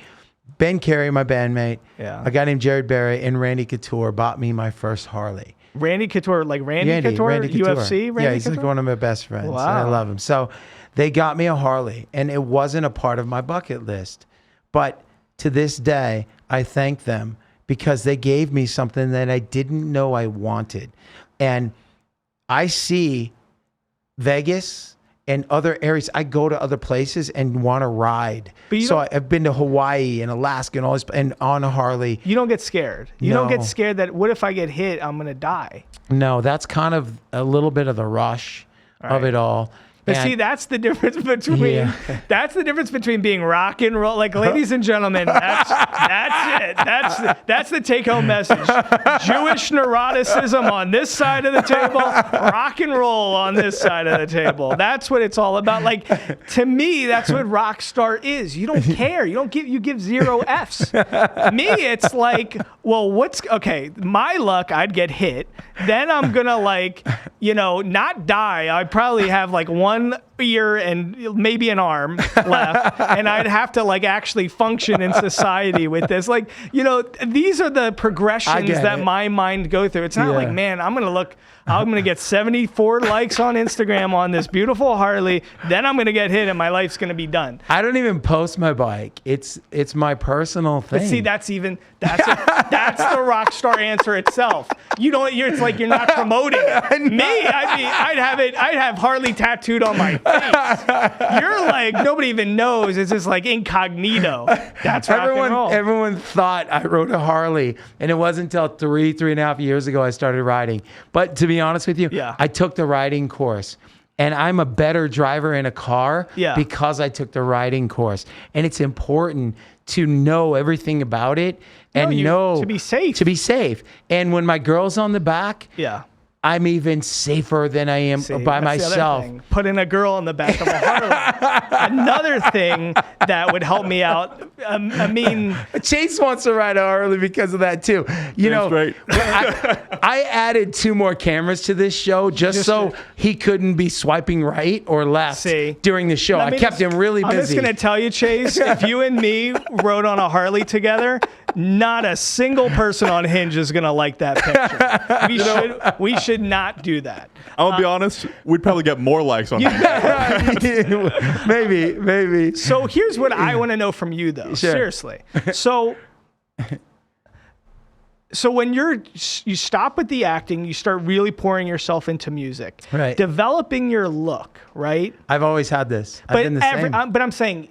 Ben Carey, my bandmate, a guy named Jared Berry, and Randy Couture bought me my first Harley. Randy Couture, like Randy Couture, UFC? Randy he's Couture? like one of my best friends. Wow. I love him. So they got me a Harley, and it wasn't a part of my bucket list. But to this day, I thank them because they gave me something that I didn't know I wanted. And I see Vegas and other areas. I go to other places and want to ride. So I've been to Hawaii and Alaska and all this, and on a Harley. You don't get scared. You don't get scared that what if I get hit, I'm going to die. No, that's kind of a little bit of the rush of it all. But see, that's the difference between being rock and roll. Like, ladies and gentlemen, that's it. That's the take-home message. Jewish neuroticism on this side of the table, rock and roll on this side of the table. That's what it's all about. Like, to me, that's what rock star is. You don't care. You give 0 Fs. Me, it's like, well, my luck, I'd get hit. Then I'm gonna not die. I'd probably have like one ear and maybe an arm left, and I'd have to actually function in society with this. These are the progressions that my mind go through. It's not like, man, I'm gonna get 74 likes on Instagram on this beautiful Harley, then I'm gonna get hit and my life's gonna be done. I don't even post my bike. It's my personal thing. But see, that's the rock star answer itself. It's like you're not promoting it. Me, I'd have Harley tattooed on my face. You're like, nobody even knows. It's just like incognito. That's rock and roll. Everyone thought I rode a Harley, and it wasn't until 3.5 years ago I started riding. But to be honest with you, I took the riding course. And I'm a better driver in a car because I took the riding course. And it's important to know everything about it and to be safe. To be safe. And when my girl's on the back, I'm even safer than I am by myself. Putting a girl on the back of a Harley. Another thing that would help me out. Chase wants to ride a Harley because of that too. Right. I added 2 more cameras to this show just so he couldn't be swiping right or left during the show. I kept him really busy. I'm just going to tell you, Chase, if you and me rode on a Harley together, not a single person on Hinge is going to like that picture. We should not do that. I'm gonna be honest, we'd probably get more likes on that. Maybe. So here's what I want to know from you, though. Sure. Seriously. So when you stop with the acting, you start really pouring yourself into music, right? Developing your look, right? I've always had this. I've been the same. But I'm saying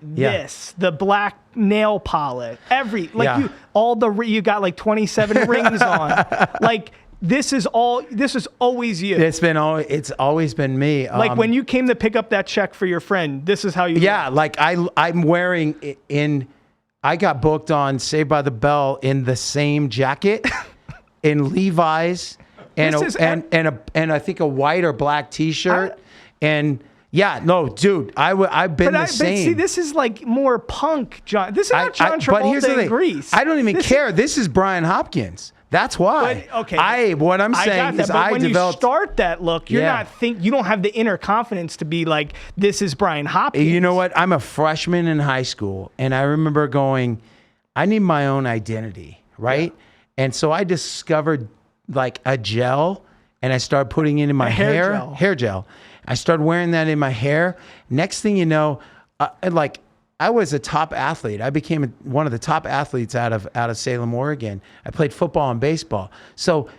the black nail polish, you got like 27 rings on, like. This is always you. It's always been me. Like when you came to pick up that check for your friend, this is how you look. Like I'm wearing I got booked on Saved by the Bell in the same jacket in Levi's and I think a white or black t-shirt dude, I've been the same. But see, this is like more punk, John. This is not John Travolta in Grease. I don't even care. This is Brian Hopkins. That's why. But, okay. What I'm saying is I developed. When you start that look, you don't have the inner confidence to be like, this is Brian Hopkins. You know what? I'm a freshman in high school, and I remember going, I need my own identity, right? Yeah. And so I discovered like a gel, and I started putting it in my hair gel. I started wearing that in my hair. Next thing you know, I was a top athlete. I became one of the top athletes out of Salem, Oregon. I played football and baseball. So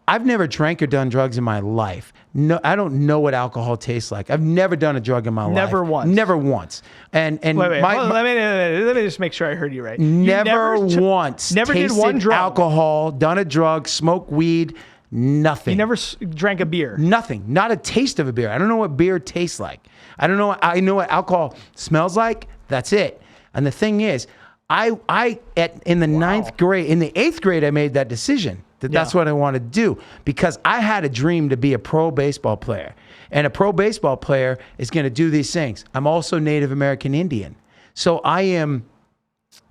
I've never drank or done drugs in my life. No, I don't know what alcohol tastes like. I've never done a drug in my life. Never once. Never once. And wait, let me just make sure I heard you right. Never once. Never tasted did one drug. Alcohol, done a drug, smoked weed. Nothing. You never drank a beer? Nothing. Not a taste of a beer. I don't know what beer tastes like. I don't know. I know what alcohol smells like. That's it. And the thing is, in the 9th grade, in the 8th grade, I made that decision that's what I wanted to do because I had a dream to be a pro baseball player. And a pro baseball player is going to do these things. I'm also Native American Indian. So I am,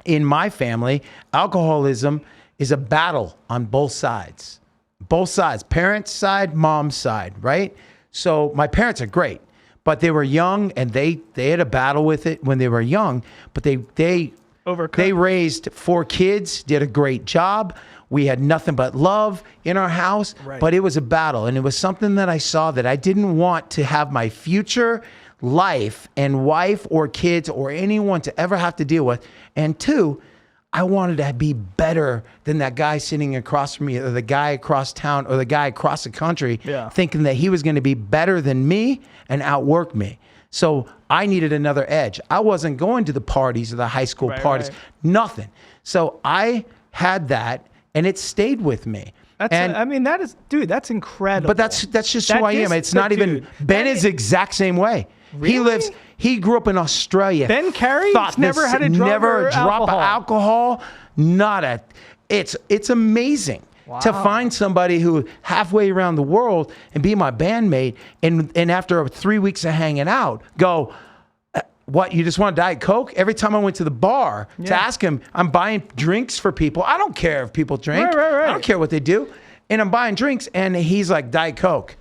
in my family, alcoholism is a battle on both sides. Both sides, parents' side, mom's side, right? So my parents are great. But they were young, and they had a battle with it when they were young. But they raised 4 kids, did a great job. We had nothing but love in our house. Right. But it was a battle, and it was something that I saw that I didn't want to have my future life and wife or kids or anyone to ever have to deal with. And 2, I wanted to be better than that guy sitting across from me, or the guy across town, or the guy across the country, thinking that he was going to be better than me and outwork me. So I needed another edge. I wasn't going to the parties or the high school parties, nothing. So I had that, and it stayed with me. That's incredible. But that's just who I am. It's not even, Ben is the exact same way. Really? He grew up in Australia. Ben Carey never had a drug never or a drop of alcohol. It's amazing to find somebody who halfway around the world and be my bandmate, and after 3 weeks of hanging out, go, what, you just want Diet Coke? Every time I went to the bar to ask him, I'm buying drinks for people. I don't care if people drink. Right. I don't care what they do. And I'm buying drinks, and he's like, Diet Coke.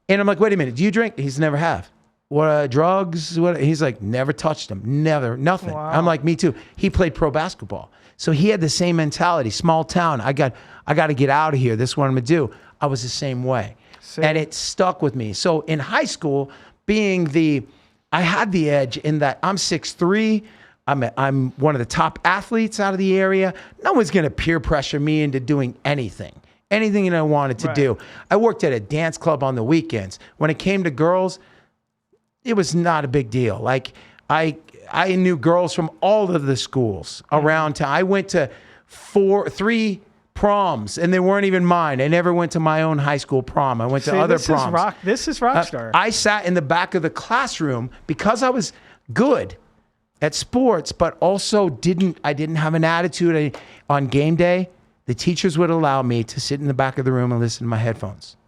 And I'm like, wait a minute, do you drink? He's never have. What, drugs? What? He's like, never touched them. Never, nothing. Wow. I'm like, me too. He played pro basketball. So he had the same mentality. Small town. I got to get out of here. This is what I'm going to do. I was the same way. And it stuck with me. So in high school, I had the edge in that I'm 6'3". I'm one of the top athletes out of the area. No one's going to peer pressure me into doing anything that I wanted to do. I worked at a dance club on the weekends. When it came to girls, it was not a big deal. Like I knew girls from all of the schools around town. I went to 3 proms, and they weren't even mine. I never went to my own high school prom. I went to other proms. This is rock star. I sat in the back of the classroom because I was good at sports, but also I didn't have an attitude. On game day, the teachers would allow me to sit in the back of the room and listen to my headphones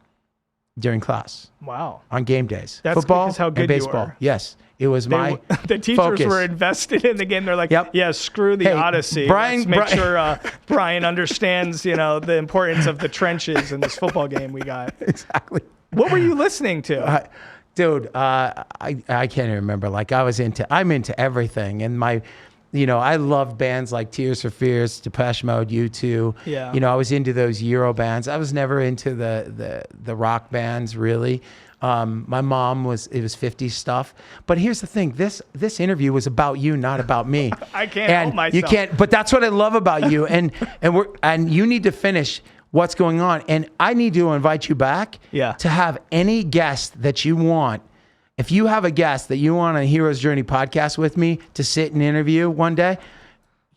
during class. Wow. On game days. That's football because how good and baseball. You were. Yes. It was the teachers focus. Were invested in the game. They're like, screw the Odyssey. Let's make sure Bryan understands, the importance of the trenches in this football game we got. Exactly. What were you listening to? Dude, I can't even remember. Like I'm into everything. And I love bands like Tears for Fears, Depeche Mode, U2. Yeah. I was into those Euro bands. I was never into the rock bands, really. My mom was 50s stuff. But here's the thing. This interview was about you, not about me. I can't help myself. You can't, but that's what I love about you. And you need to finish what's going on. And I need to invite you back to have any guest that you want. If you have a guest that you want on a Hero's Journey podcast with me to sit and interview one day,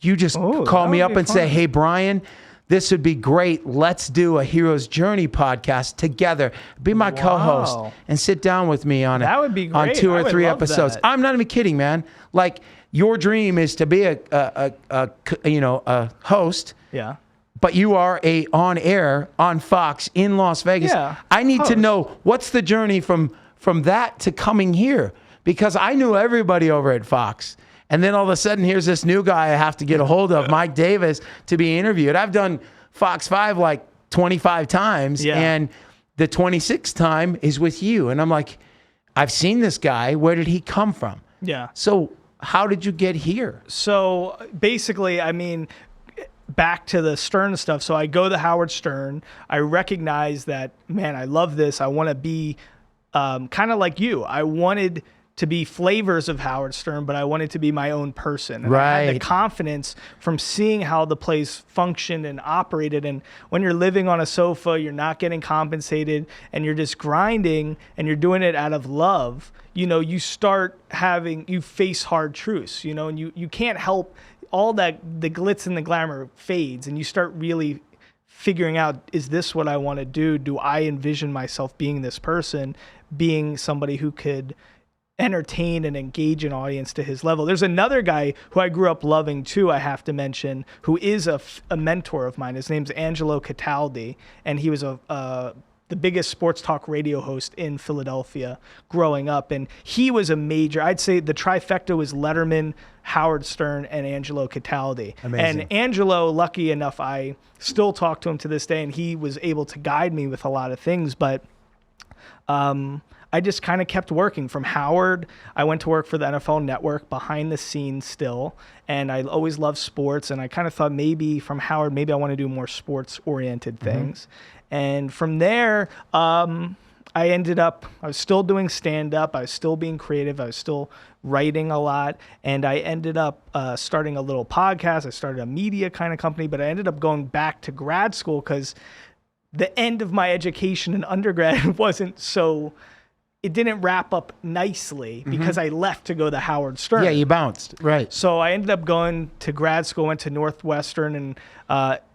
you just call me up and say, hey, Bryan, this would be great. Let's do a Hero's Journey podcast together. Be my co-host and sit down with me on that would be great. On 2 or 3 episodes. That. I'm not even kidding, man. Like, your dream is to be a host. Yeah. But you are on air on Fox in Las Vegas. Yeah. I need to know what's the journey from that to coming here, because I knew everybody over at Fox. And then all of a sudden, here's this new guy I have to get a hold of, Mike Davis, to be interviewed. I've done FOX5 like 25 times, and the 26th time is with you. And I'm like, I've seen this guy. Where did he come from? Yeah. So how did you get here? So basically, back to the Stern stuff. So I go to Howard Stern. I recognize that, man, I love this. I want to be kind of like you. I wanted to be flavors of Howard Stern, but I wanted to be my own person. And I had the confidence from seeing how the place functioned and operated. And when you're living on a sofa, you're not getting compensated, and you're just grinding, and you're doing it out of love, you face hard truths, and you can't help all that. The glitz and the glamour fades, and you start really figuring out, is this what I want to do? Do I envision myself being this person, being somebody who could entertain and engage an audience to his level? There's another guy who I grew up loving too, I have to mention, who is a mentor of mine. His name's Angelo Cataldi, and he was the biggest sports talk radio host in Philadelphia growing up. And he was a major, I'd say the trifecta was Letterman, Howard Stern, and Angelo Cataldi. Amazing. And Angelo, lucky enough, I still talk to him to this day, and he was able to guide me with a lot of things. But I just kind of kept working. From Howard, I went to work for the NFL Network behind the scenes still, and I always loved sports, and I kind of thought maybe from Howard, maybe I want to do more sports-oriented things. And from there, I was still doing stand-up. I was still being creative. I was still writing a lot. And I ended up starting a little podcast. I started a media kind of company, but I ended up going back to grad school because the end of my education in undergrad it didn't wrap up nicely because I left to go to Howard Stern. Yeah, you bounced. Right. So I ended up going to grad school, went to Northwestern in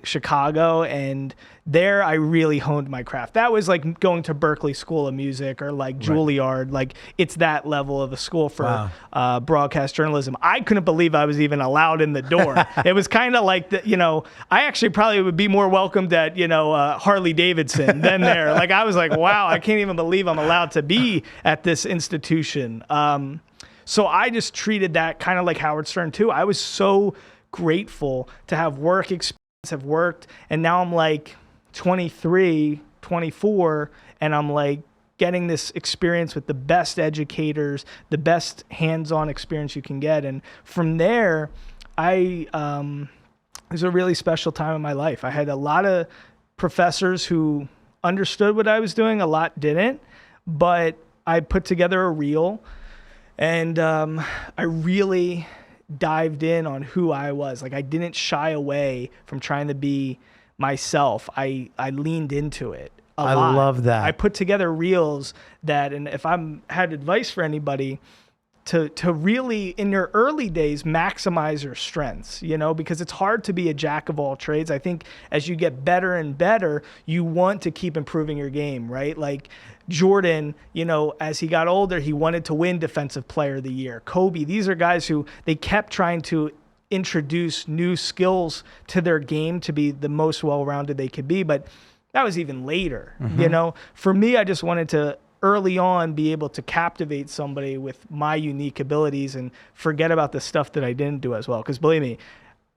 Chicago, and there I really honed my craft. That was like going to Berklee School of Music or like Juilliard. Like it's that level of a school for broadcast journalism. I couldn't believe I was even allowed in the door. It was kind of like, I actually probably would be more welcomed at, Harley Davidson than there. Like I was like, wow, I can't even believe I'm allowed to be at this institution. So I just treated that kind of like Howard Stern too. I was so grateful to have work experience, have worked, and now I'm like 23, 24, and I'm like getting this experience with the best educators, the best hands-on experience you can get. And from there, it was a really special time in my life. I had a lot of professors who understood what I was doing, a lot didn't, but I put together a reel, and I really dived in on who I was. Like I didn't shy away from trying to be myself. I leaned into it a lot. I love that. I put together reels that, and if I'm had advice for anybody, to really in your early days maximize your strengths, because it's hard to be a jack of all trades. I think as you get better and better, you want to keep improving your game, right? Like Jordan, as he got older, he wanted to win Defensive Player of the Year. Kobe, these are guys who they kept trying to introduce new skills to their game to be the most well-rounded they could be. But that was even later, For me, I just wanted to early on be able to captivate somebody with my unique abilities and forget about the stuff that I didn't do as well. Because believe me,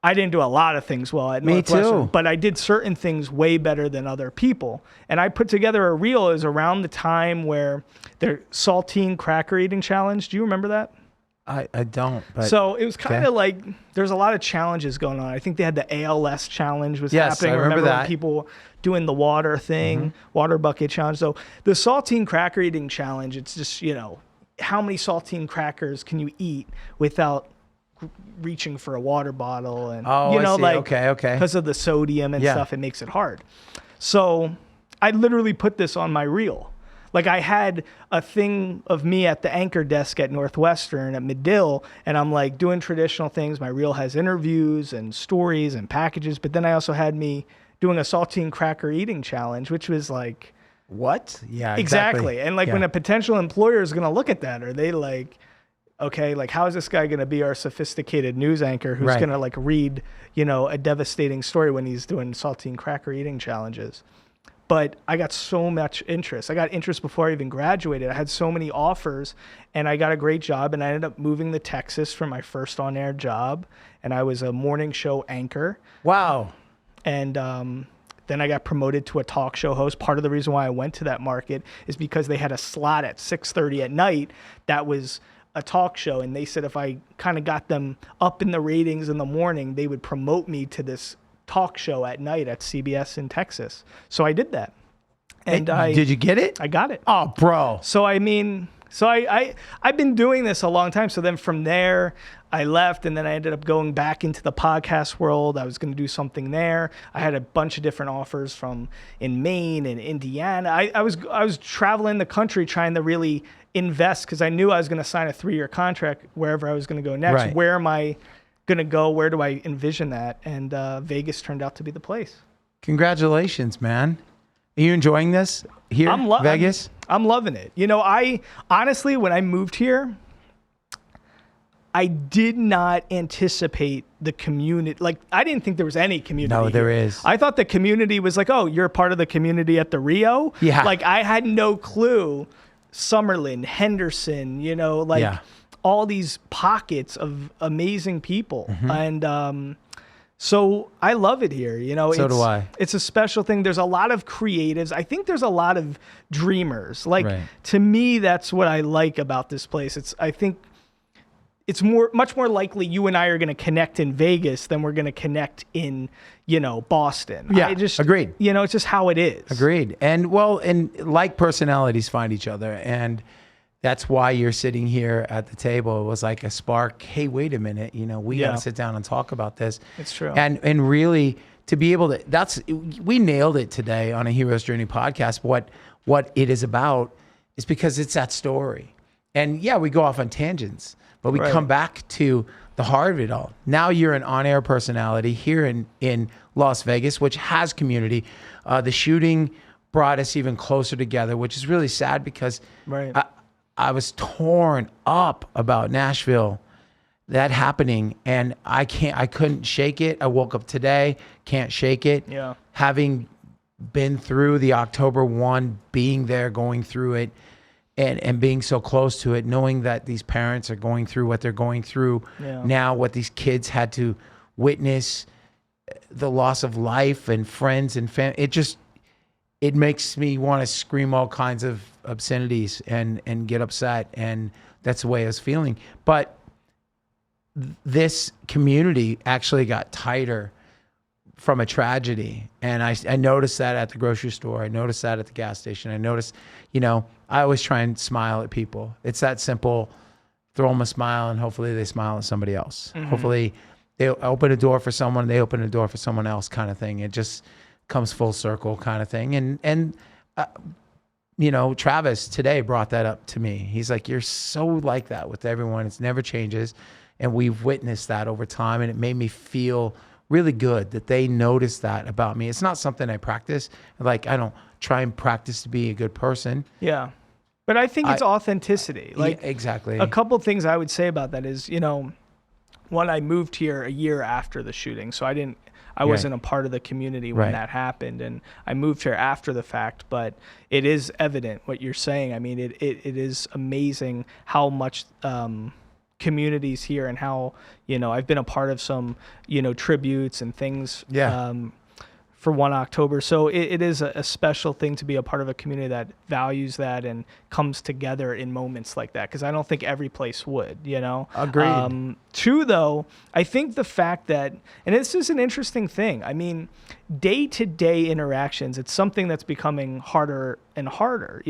I didn't do a lot of things well at Northwestern, but I did certain things way better than other people. And I put together a reel is around the time where the saltine cracker eating challenge. Do you remember that? I don't. But so it was kind of like there's a lot of challenges going on. I think they had the ALS challenge was happening. I remember that. When people doing the water thing, water bucket challenge. So the saltine cracker eating challenge, it's just, how many saltine crackers can you eat without reaching for a water bottle? And, because of the sodium and stuff, it makes it hard. So I literally put this on my reel. Like I had a thing of me at the anchor desk at Northwestern at Medill, and I'm like doing traditional things. My reel has interviews and stories and packages, but then I also had me doing a saltine cracker eating challenge, which was like, what? Yeah, exactly. And like when a potential employer is going to look at that, are they like, okay, like how is this guy going to be our sophisticated news anchor who's going to like read, a devastating story when he's doing saltine cracker eating challenges? But I got so much interest. I got interest before I even graduated. I had so many offers, and I got a great job, and I ended up moving to Texas for my first on-air job, and I was a morning show anchor. Wow. And then I got promoted to a talk show host. Part of the reason why I went to that market is because they had a slot at 6:30 at night that was a talk show, and they said if I kind of got them up in the ratings in the morning, they would promote me to this talk show at night at CBS in Texas. So I did that. And did you get it? I got it. Oh, bro. So I've been doing this a long time. So then from there, I left, and then I ended up going back into the podcast world. I was going to do something there. I had a bunch of different offers from in Maine and Indiana. I was traveling the country trying to really invest because I knew I was going to sign a 3-year contract wherever I was going to go next. Right. Where am I going to go? Where do I envision that? And Vegas turned out to be the place. Congratulations, man. Are you enjoying this here, Vegas? I'm loving it. I honestly, when I moved here, I did not anticipate the community. Like, I didn't think there was any community. No, there here. is. I thought the community was like, oh, you're a part of the community at the Rio? Yeah. Like, I had no clue. Summerlin, Henderson, all these pockets of amazing people. And so I love it here. So do I. It's a special thing. There's a lot of creatives. I think there's a lot of dreamers. Like, to me, that's what I like about this place. I think it's much more likely you and I are going to connect in Vegas than we're going to connect in, Boston. Yeah, agreed. It's just how it is. Agreed. And like personalities find each other. And that's why you're sitting here at the table. It was like a spark. Hey, wait a minute. We got to sit down and talk about this. It's true. And really to be able to, we nailed it today on a Hero's Journey podcast. What it is about is because it's that story. And yeah, we go off on tangents, but we come back to the heart of it all. Now you're an on-air personality here in Las Vegas, which has community. The shooting brought us even closer together, which is really sad because I was torn up about Nashville, that happening, and I couldn't shake it. I woke up today, can't shake it. Yeah. Having been through the October 1, being there, going through it, and being so close to it, knowing that these parents are going through what they're going through now, what these kids had to witness, the loss of life and friends and family. It makes me want to scream all kinds of obscenities and get upset. And that's the way I was feeling. But this community actually got tighter from a tragedy. And I noticed that at the grocery store. I noticed that at the gas station. I noticed, I always try and smile at people. It's that simple. Throw them a smile and hopefully they smile at somebody else. Mm-hmm. Hopefully they open a door for someone, they open a door for someone else kind of thing. It just comes full circle kind of thing. And Travis today brought that up to me. He's like, you're so like that with everyone. It never changes. And we've witnessed that over time. And it made me feel really good that they noticed that about me. It's not something I practice. Like, I don't try and practice to be a good person. Yeah. But I think it's authenticity. Like, yeah, exactly. A couple of things I would say about that is, one, I moved here a year after the shooting. So I wasn't a part of the community when that happened, and I moved here after the fact, but it is evident what you're saying. I mean, it is amazing how much communities here and how, I've been a part of some, tributes and things for 1 October. So it is a special thing to be a part of a community that values that and comes together in moments like that. Because I don't think every place would, Agreed. True, though, I think the fact that, and this is an interesting thing. I mean, day-to-day interactions, it's something that's becoming harder and harder.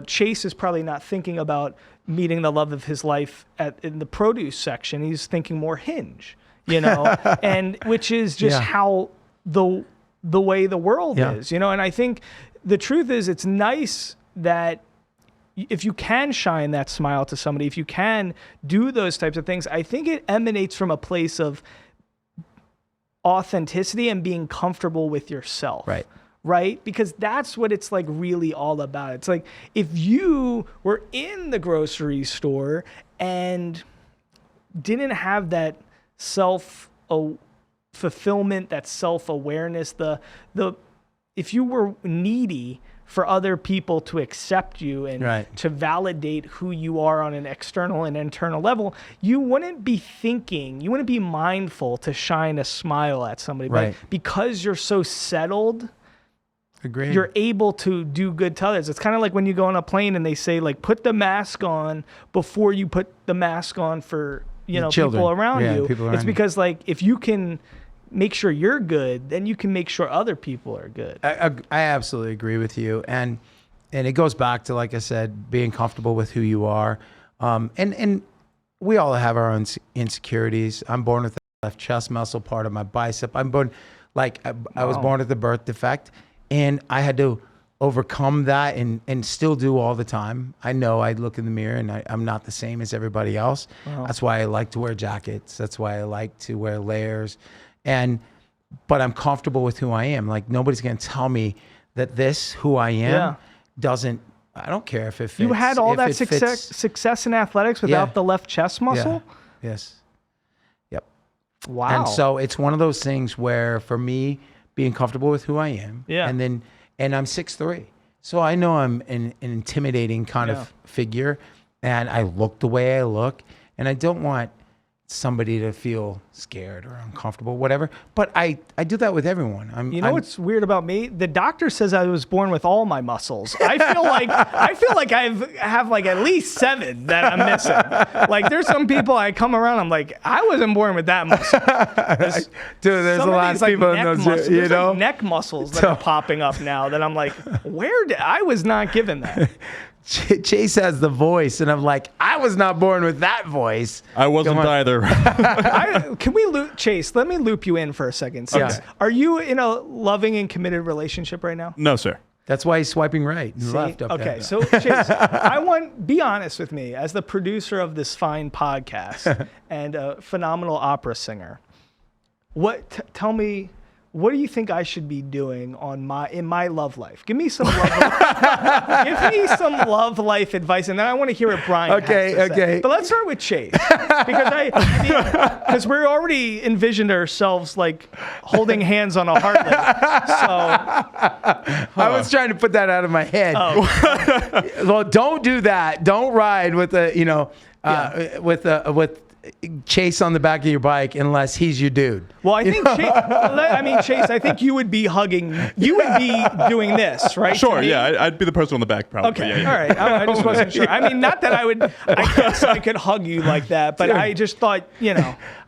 Chase is probably not thinking about meeting the love of his life in the produce section. He's thinking more Hinge, and which is just how the way the world is, and I think the truth is it's nice that if you can shine that smile to somebody, if you can do those types of things, I think it emanates from a place of authenticity and being comfortable with yourself. Right? Because that's what it's like really all about. It's like if you were in the grocery store and didn't have that fulfillment, that self-awareness, if you were needy for other people to accept you and to validate who you are on an external and internal level, you wouldn't be mindful to shine a smile at somebody. But because you're so settled, agreed, you're able to do good to others. It's kind of like when you go on a plane and they say, like, put the mask on before you put the mask on for people around you. It's because, like, if you can make sure you're good, then you can make sure other people are good. I absolutely agree with you. And it goes back to, like I said, being comfortable with who you are. And we all have our own insecurities. I'm born with the left chest muscle part of my bicep. I'm born, I was born with the birth defect, and I had to overcome that and still do all the time. I know I look in the mirror and I'm not the same as everybody else. Wow. That's why I like to wear jackets. That's why I like to wear layers. But I'm comfortable with who I am. Like, nobody's going to tell me that who I am doesn't, I don't care if it fits. You had all that success in athletics without the left chest muscle? Yeah. Yes. Yep. Wow. And so it's one of those things where, for me, being comfortable with who I am, and I'm 6'3", so I know I'm an intimidating kind of figure, and I look the way I look, and I don't want somebody to feel scared or uncomfortable, whatever. But I do that with everyone. What's weird about me? The doctor says I was born with all my muscles. I feel like I have like at least 7 that I'm missing. Like there's some people I come around, I'm like, I wasn't born with that muscle. Dude, there's a lot of people in those, there's like neck muscles that are popping up now that I'm like, I was not given that. Chase has the voice, and I'm like, I was not born with that voice. I wasn't either. Can we loop Chase? Let me loop you in for a second. Are you in a loving and committed relationship right now? No, sir. That's why he's swiping right and left. Okay, so Chase, be honest with me as the producer of this fine podcast and a phenomenal opera singer. Tell me. What do you think I should be doing in my love life? Give me some love life advice, and then I want to hear what Bryan has to say. But let's start with Chase, because we're already envisioned ourselves like holding hands on a heart rate. So I was trying to put that out of my head. Oh. Well, don't do that. Don't ride with with Chase on the back of your bike unless he's your dude. Well, I think Chase, I think you would be hugging. You would be doing this, right? Sure, yeah, I'd be the person on the back, probably. Okay, yeah. All right. I just wasn't sure. I mean, not that I guess I could hug you like that, but I just thought,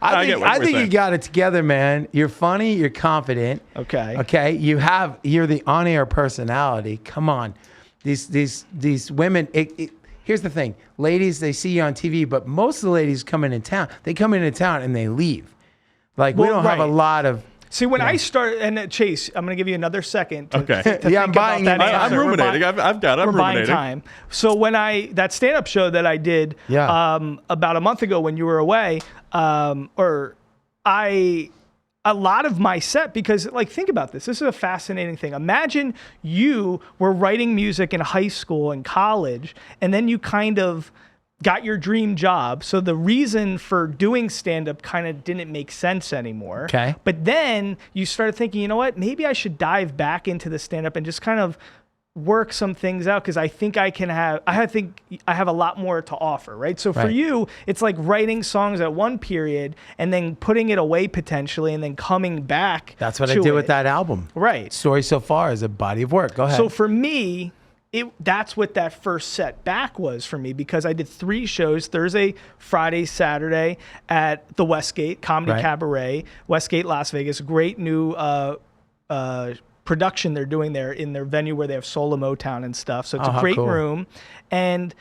I think you got it together, man. You're funny. You're confident. Okay. Okay. You're the on-air personality. Come on, these women. Here's the thing, ladies, they see you on TV, but most of the ladies come into town and they leave. Like, we don't have a lot of... See, when I start, and Chase, I'm going to give you another second to I'm buying about that I'm ruminating. I've got it. I'm buying time. So when that stand-up show that I did about a month ago when you were away, a lot of my set, because like, think about this. This is a fascinating thing. Imagine you were writing music in high school and college, and then you kind of got your dream job. So the reason for doing stand-up kind of didn't make sense anymore. Okay. But then you started thinking, you know what? Maybe I should dive back into the stand-up and just kind of work some things out, because I think I have a lot more to offer, right? So for you, it's like writing songs at one period and then putting it away potentially and then coming back. That's what I did with that album. Right. Story So Far is a body of work. Go ahead. So for me, that's what that first set back was for me, because I did 3 shows, Thursday, Friday, Saturday at the Westgate Comedy Cabaret, Westgate, Las Vegas. Great new production they're doing there in their venue where they have Soul of Motown and stuff. So it's a great room. And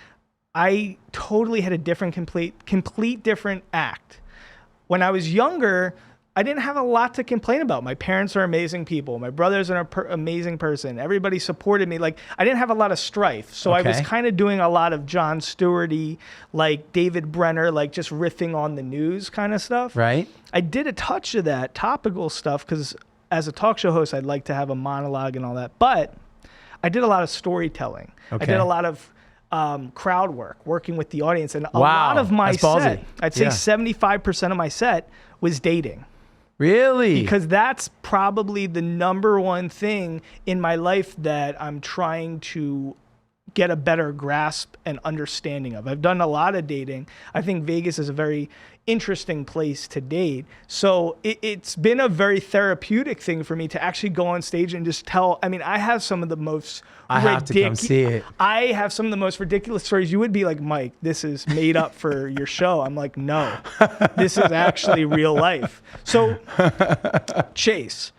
I totally had a complete different act. When I was younger, I didn't have a lot to complain about. My parents are amazing people. My brother's an amazing person. Everybody supported me. Like, I didn't have a lot of strife. So I was kind of doing a lot of Jon Stewart-y, like David Brenner, like just riffing on the news kind of stuff. Right. I did a touch of that topical stuff because as a talk show host, I'd like to have a monologue and all that. But I did a lot of storytelling. I did a lot of crowd work, working with the audience. And a lot of my set, I'd say 75% of my set was dating. Really? Because that's probably the number one thing in my life that I'm trying to get a better grasp and understanding of. I've done a lot of dating. I think Vegas is a very interesting place to date. So it's been a very therapeutic thing for me to actually go on stage and just tell. I mean, I have some of the most I have to come see it. I have some of the most ridiculous stories. You would be like, Mike, this is made up for your show. I'm like, no, this is actually real life. So, Chase,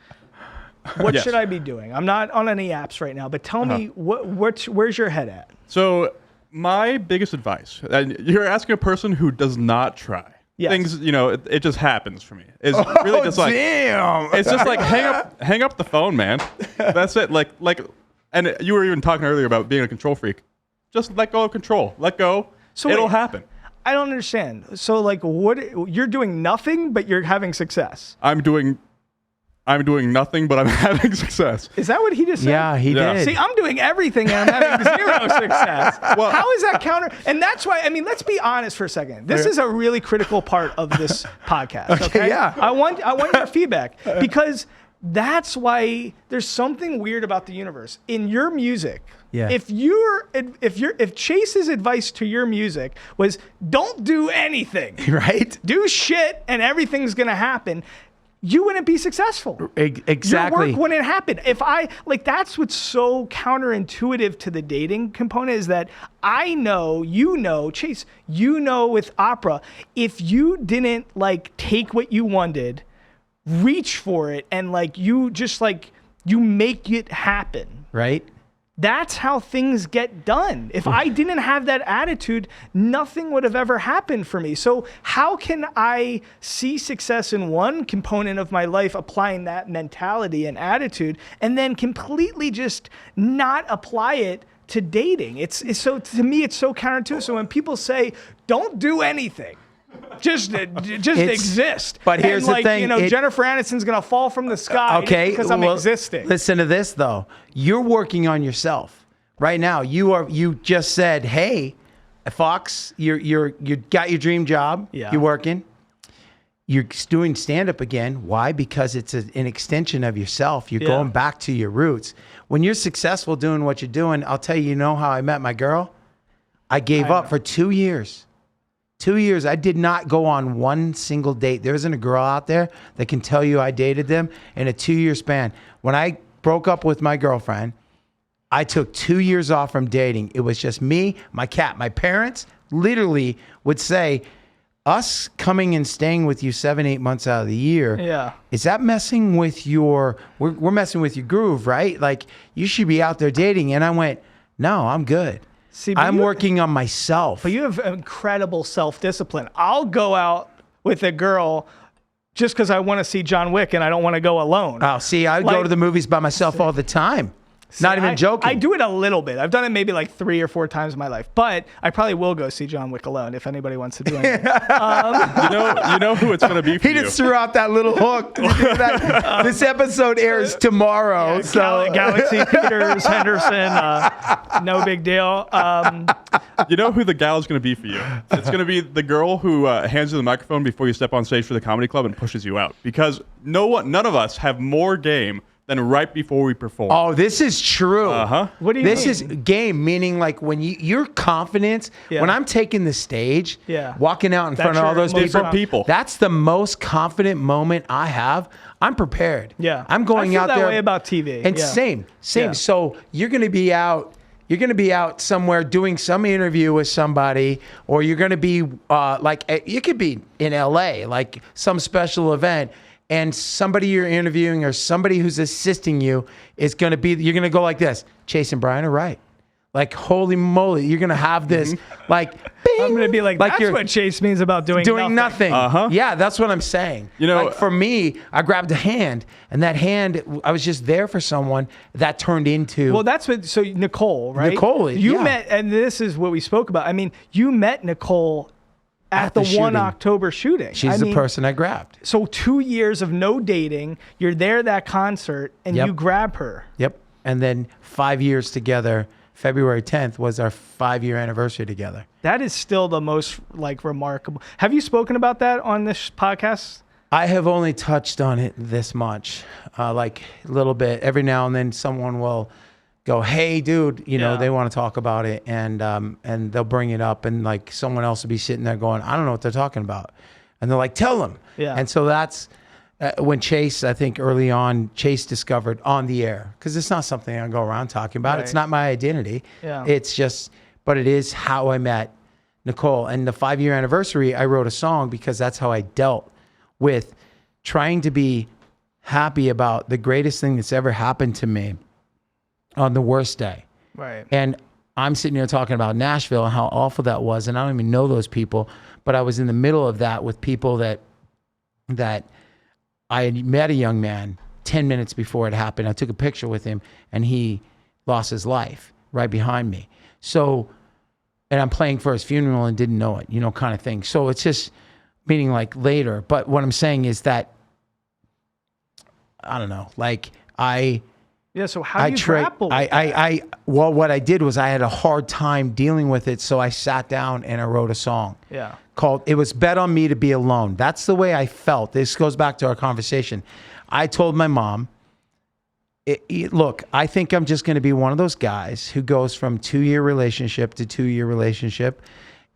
what should I be doing? I'm not on any apps right now, but tell me, where's your head at? So my biggest advice, and you're asking a person who does not try. Yes. Things, it just happens for me. It's really just like, damn. It's just like hang up the phone, man. That's it. Like, and you were even talking earlier about being a control freak. Just let go of control. Let go. So it'll happen. I don't understand. So like, you're doing nothing, but you're having success. I'm doing nothing, but I'm having success. Is that what he just said? Yeah, he did. See, I'm doing everything and I'm having zero success. Well, how is that counter? And that's why, I mean, let's be honest for a second. This is a really critical part of this podcast. Okay. Yeah. I want your feedback, because That's why there's something weird about the universe. In your music, Yeah. if Chase's advice to your music was don't do anything, Right? do shit and everything's gonna happen, you wouldn't be successful. Exactly. Your work wouldn't happen. That's what's so counterintuitive to the dating component is that I know, Chase, with opera, if you didn't like take what you wanted, reach for it, and like you just like you make it happen. Right? That's how things get done. If I didn't have that attitude, nothing would have ever happened for me. So how can I see success in one component of my life applying that mentality and attitude and then completely just not apply it to dating? It's so, to me, it's so counterintuitive. So when people say, don't do anything, just exist. But here's the thing. Jennifer Aniston's going to fall from the sky because I'm existing. Listen to this, though. You're working on yourself right now. You just said, hey, Fox, you got your dream job. Yeah. You're working. You're doing stand-up again. Why? Because it's an extension of yourself. You're going back to your roots. When you're successful doing what you're doing, I'll tell you, you know how I met my girl? I gave up for 2 years. 2 years, I did not go on one single date. There isn't a girl out there that can tell you I dated them in a 2-year span. When I broke up with my girlfriend, I took 2 years off from dating. It was just me, my cat. My parents literally would say, us coming and staying with you 7-8 months out of the year, is that messing with we're messing with your groove, right? Like, you should be out there dating. And I went, no, I'm good. See, I'm working on myself. But you have incredible self-discipline. I'll go out with a girl just because I want to see John Wick and I don't want to go alone. Oh, see, I go to the movies by myself all the time. Not even joking. I do it a little bit. I've done it maybe like 3 or 4 times in my life, but I probably will go see John Wick alone if anybody wants to do anything. You know who it's going to be for you. He just threw out that little hook. This episode airs tomorrow. Galaxy, Peters, Henderson, no big deal. You know who the gal is going to be for you? It's going to be the girl who hands you the microphone before you step on stage for the comedy club and pushes you out. Because none of us have more game than right before we perform. Oh, this is true. What do you mean? This is game, meaning like when your confidence, when I'm taking the stage, walking out in front of all those people, that's the most confident moment I have. I'm prepared. Yeah. I'm going out there. I feel that way about TV. And same. Yeah. So you're going to be out. You're going to be out somewhere doing some interview with somebody, or you're going to be you could be in LA, like some special event. And somebody you're interviewing or somebody who's assisting you is going to be, you're going to go like this. Chase and Bryan are right. Like, holy moly, you're going to have this, like, bing. I'm going to be like that's what Chase means about doing nothing. Yeah, that's what I'm saying. You know, like for me, I grabbed a hand, and that hand, I was just there for someone that turned into. Well, that's what, so Nicole, right? Nicole, you met, and this is what we spoke about. I mean, you met Nicole at the 1 October shooting. She's the person I grabbed. So 2 years of no dating, you're there at that concert, and you grab her. Yep. And then 5 years together, February 10th was our 5-year anniversary together. That is still the most remarkable. Have you spoken about that on this podcast? I have only touched on it this much, like a little bit. Every now and then someone will go, hey, dude, they want to talk about it, and they'll bring it up, and like someone else will be sitting there going, I don't know what they're talking about. And they're like, tell them. Yeah. And so that's when Chase, I think early on, Chase discovered on the air, because it's not something I go around talking about. Right. It's not my identity. Yeah. It's just, but it is how I met Nicole. And the 5-year anniversary, I wrote a song because that's how I dealt with trying to be happy about the greatest thing that's ever happened to me on the worst day. Right. And I'm sitting here talking about Nashville and how awful that was. And I don't even know those people, but I was in the middle of that with people that I had met a young man 10 minutes before it happened. I took a picture with him and he lost his life right behind me. So, and I'm playing for his funeral and didn't know it, kind of thing. So it's just meaning like later. But what I'm saying is that, I don't know, like so how do you grapple with that? Well, what I did was I had a hard time dealing with it, so I sat down and I wrote a song. Yeah. Called It Was Bet on Me to Be Alone. That's the way I felt. This goes back to our conversation. I told my mom, Look, I think I'm just going to be one of those guys who goes from 2-year relationship to 2-year relationship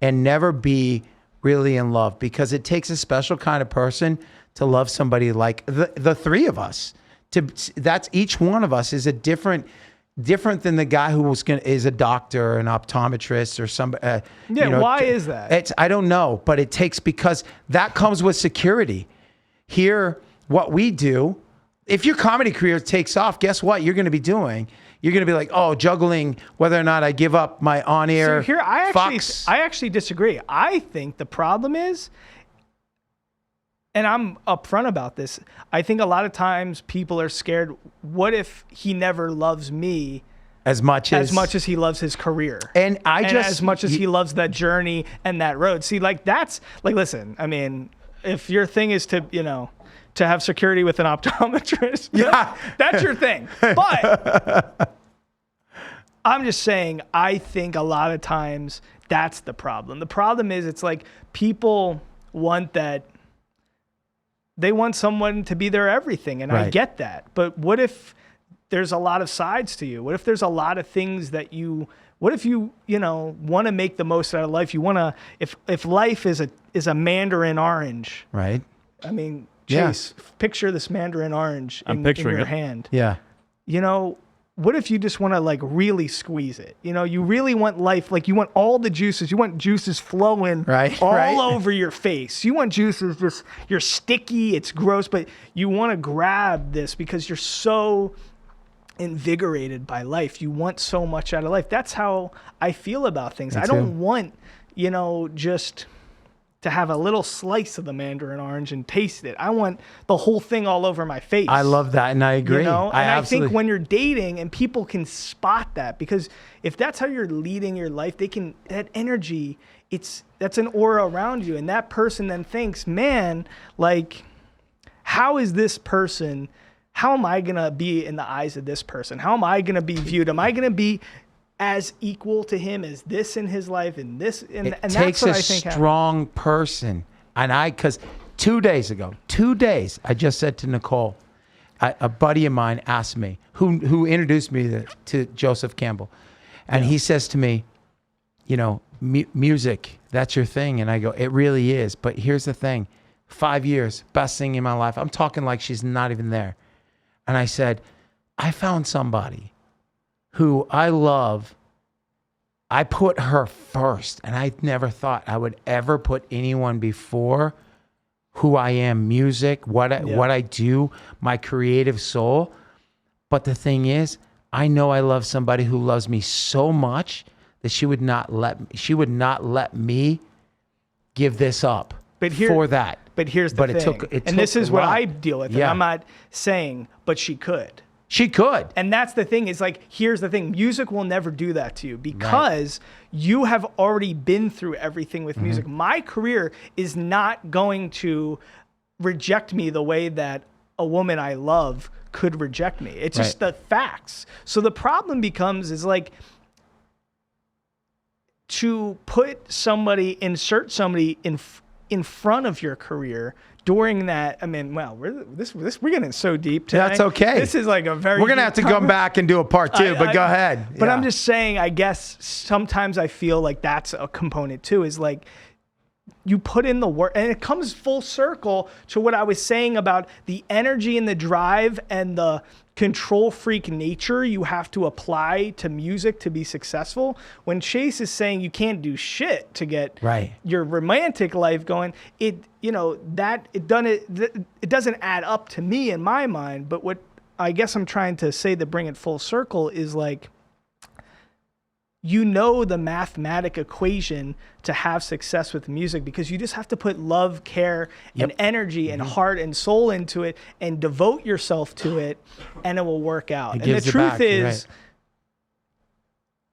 and never be really in love, because it takes a special kind of person to love somebody like the three of us. That's each one of us is a different than the guy who is a doctor, an optometrist, or somebody. Why is that? I don't know, but it takes, because that comes with security. Here, what we do, if your comedy career takes off, guess what you're going to be doing? You're going to be like, oh, juggling whether or not I give up my on-air. So here, I Fox. actually disagree. I think the problem is, and I'm upfront about this, I think a lot of times people are scared. What if he never loves me as much as he loves his career, and as much as he loves that journey and that road? See, like, that's like, listen, I mean, if your thing is to have security with an optometrist, that's your thing. But I'm just saying, I think a lot of times that's the problem. The problem is, it's like people want that. They want someone to be their everything, and I get that. But what if there's a lot of sides to you? What if there's a lot of things that what if you want to make the most out of life? You want to, if life is a mandarin orange, right? I mean, Chase, picture this mandarin orange in your hand. Yeah. What if you just want to like really squeeze it? You really want life, like you want all the juices. You want juices flowing all over your face. You want juices you're sticky, it's gross, but you want to grab this because you're so invigorated by life. You want so much out of life. That's how I feel about things. I don't want, just to have a little slice of the mandarin orange and taste it. I want the whole thing all over my face. I love that, and I agree. I think when you're dating, and people can spot that, because if that's how you're leading your life, that energy, that's an aura around you, and that person then thinks, man, like, how am I gonna be in the eyes of this person? How am I gonna be viewed? Am I gonna be as equal to him as this in his life and this? And it that's takes what a I think strong person. And because 2 days ago, I just said to Nicole, a buddy of mine asked me, who introduced me to Joseph Campbell. And he says to me, music, that's your thing. And I go, it really is. But here's the thing, 5 years, best thing in my life. I'm talking like she's not even there. And I said, I found somebody who I love. I put her first, and I never thought I would ever put anyone before who I am, music, what I do, my creative soul. But the thing is, I know I love somebody who loves me so much that she would not let me give this up for that. But here's the thing. And this is what I deal with. Yeah. I'm not saying, but she could. She could. And that's the thing, is like, here's the thing. Music will never do that to you, because you have already been through everything with music. My career is not going to reject me the way that a woman I love could reject me. It's just the facts. So the problem is like, to insert somebody in front of your career during that. I mean, well, we're getting so deep tonight. That's okay. This is like a very. We're gonna have to come back and do a part 2, but go ahead. But I'm just saying, I guess sometimes I feel like that's a component too. Is like, you put in the work, and it comes full circle to what I was saying about the energy and the drive and the control freak nature you have to apply to music to be successful. When Chase is saying you can't do shit to get your romantic life going, it doesn't add up to me in my mind. But what I guess I'm trying to say to bring it full circle is like, the mathematic equation to have success with music, because you just have to put love, care, and energy and heart and soul into it and devote yourself to it, and it will work out. And the truth is,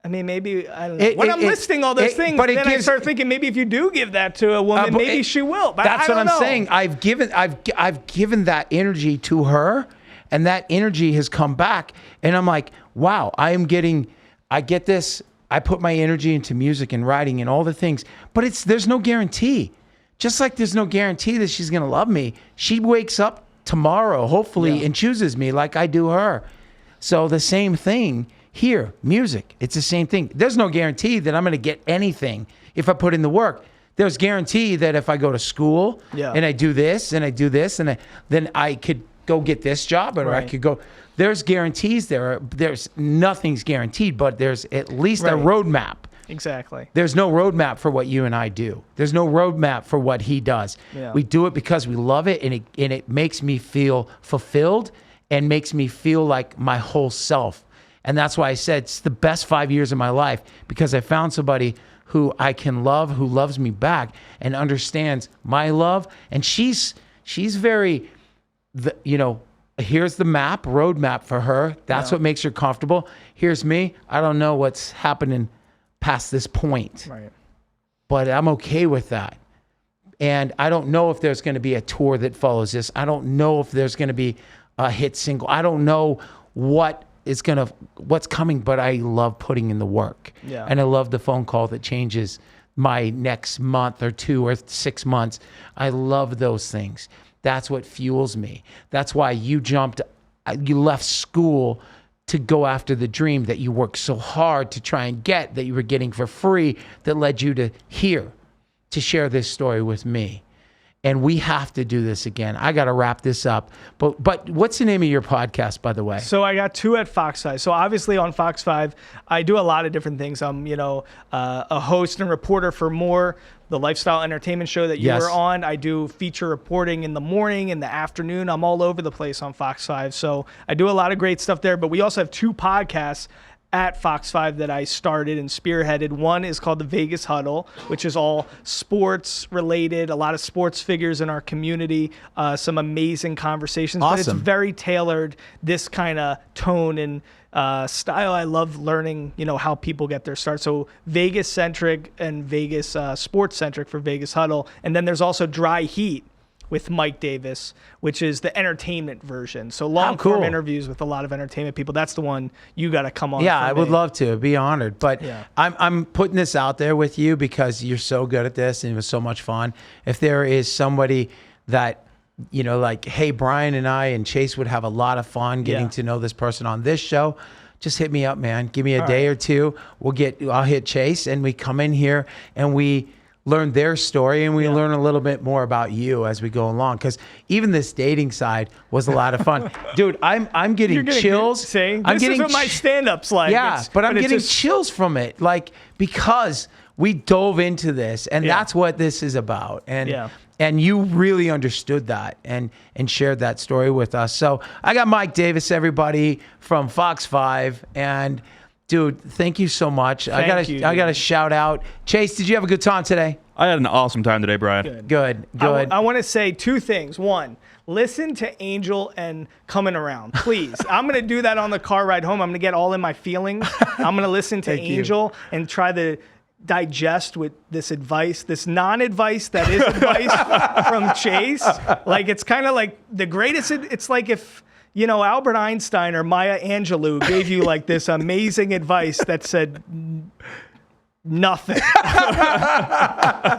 I mean, maybe, I don't know. When I'm listing all those things, but then I start thinking, maybe if you do give that to a woman, maybe she will. But that's what I'm saying. I've given that energy to her, and that energy has come back, and I'm like, wow, I get this. I put my energy into music and writing and all the things, but there's no guarantee. Just like there's no guarantee that she's going to love me. She wakes up tomorrow, hopefully, and chooses me like I do her. So the same thing here, music, it's the same thing. There's no guarantee that I'm going to get anything if I put in the work. There's guarantee that if I go to school and I do this and I do this, and then I could go get this job, or I could go. There's guarantees there. There's nothing's guaranteed, but there's at least a roadmap. Exactly. There's no roadmap for what you and I do. There's no roadmap for what he does. Yeah. We do it because we love it, and it makes me feel fulfilled and makes me feel like my whole self. And that's why I said it's the best 5 years of my life, because I found somebody who I can love, who loves me back and understands my love. And she's very, here's the roadmap for her. That's what makes her comfortable. Here's me. I don't know what's happening past this point, but I'm okay with that. And I don't know if there's going to be a tour that follows this. I don't know if there's going to be a hit single. I don't know what's coming, but I love putting in the work. Yeah. And I love the phone call that changes my next month or 2 or 6 months. I love those things. That's what fuels me. That's why you left school to go after the dream that you worked so hard to try and get, that you were getting for free, that led you to here, to share this story with me. And we have to do this again. I got to wrap this up. But what's the name of your podcast, by the way? So I got 2 at FOX5. So obviously on FOX5, I do a lot of different things. I'm, a host and reporter for More, the lifestyle entertainment show that you were on. I do feature reporting in the morning, in the afternoon. I'm all over the place on FOX5. So I do a lot of great stuff there. But we also have 2 podcasts at FOX5 that I started and spearheaded. One is called the Vegas Huddle, which is all sports related, a lot of sports figures in our community, some amazing conversations. Awesome. But it's very tailored, this kind of tone and style. I love learning, how people get their start. So Vegas centric and Vegas sports centric for Vegas Huddle. And then there's also Dry Heat with Mike Davis, which is the entertainment version. So long-form interviews with a lot of entertainment people. That's the one you got to come on. Yeah, I would love to. Be honored. But I'm putting this out there with you because you're so good at this and it was so much fun. If there is somebody that, like, hey, Bryan and I and Chase would have a lot of fun getting to know this person on this show, just hit me up, man. Give me a day or two. I'll hit Chase and we come in here and we learn their story and we learn a little bit more about you as we go along, because even this dating side was a lot of fun. Dude, I'm getting chills. This is what my stand-up's like. Yeah, but I'm getting chills from it, like, because we dove into this, and that's what this is about. And you really understood that and shared that story with us. So I got Mike Davis, everybody, from FOX5, and dude, thank you so much. I got to shout out. Chase, did you have a good time today? I had an awesome time today, Bryan. Good. I want to say 2 things. One, listen to Angel and Coming Around, please. I'm going to do that on the car ride home. I'm going to get all in my feelings. I'm going to listen to Angel and try to digest with this advice, this non-advice that is advice from Chase. Like, it's kind of like the greatest. It's like if Albert Einstein or Maya Angelou gave you like this amazing advice that said nothing.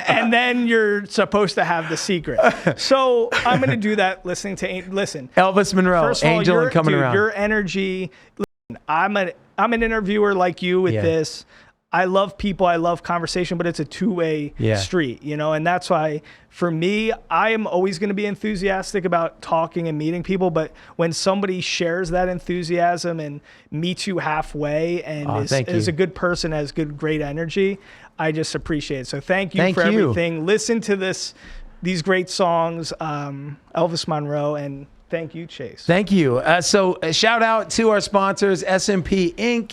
And then you're supposed to have the secret. So I'm going to do that listening to, Elvis Monroe, first of all, Angel and Coming Around. Your energy. Listen, I'm an interviewer like you with this. I love people, I love conversation, but it's a two-way street, and that's why for me, I am always going to be enthusiastic about talking and meeting people, but when somebody shares that enthusiasm and meets you halfway and is a good person, has great energy, I just appreciate it. So thank you for everything. Listen to these great songs, Elvis Monroe, and thank you, Chase. Thank you. So shout out to our sponsors, S&P Inc.,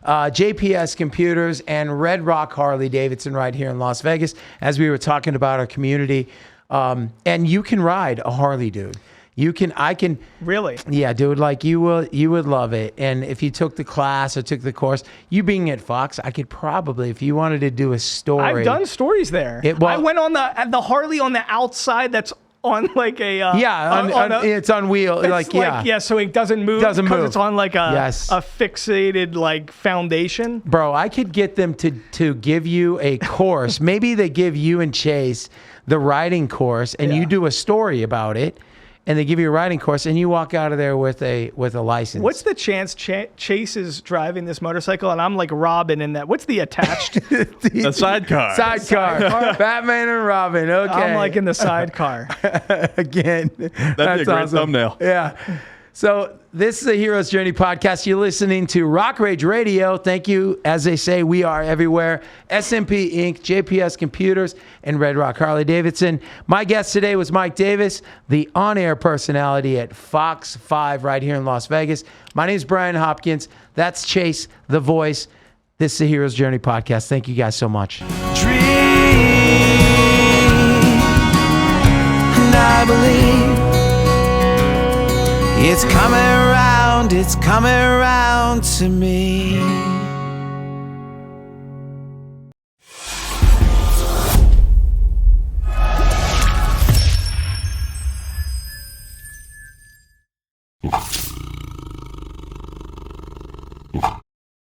JPS Computers, and Red Rock Harley Davidson right here in Las Vegas, as we were talking about our community. And you can ride a Harley, dude. I can. Really? Yeah, dude, like you would love it. And if you took the class or took the course, you being at Fox, I could probably, if you wanted to do a story. I've done stories there. I went on the Harley on the outside that's on like a it's on wheel, so it doesn't move because it's on like a fixated like foundation. Bro, I could get them to give you a course. Maybe they give you and Chase the riding course and you do a story about it, and they give you a riding course, and you walk out of there with a license. What's the chance Chase is driving this motorcycle and I'm like Robin in that? What's the attached? The sidecar. Sidecar. Batman and Robin. Okay. I'm like in the sidecar. Again. That'd be a great awesome. thumbnail. Yeah. So this is a Hero's Journey podcast. You're listening to Rock Rage Radio. Thank you. As they say, we are everywhere. SMP Inc., JPS Computers, and Red Rock Harley Davidson. My guest today was Mike Davis, the on-air personality at FOX5 right here in Las Vegas. My name is Bryan Hopkins. That's Chase, the voice. This is the Hero's Journey podcast. Thank you guys so much. Dream, and I believe it's coming around to me.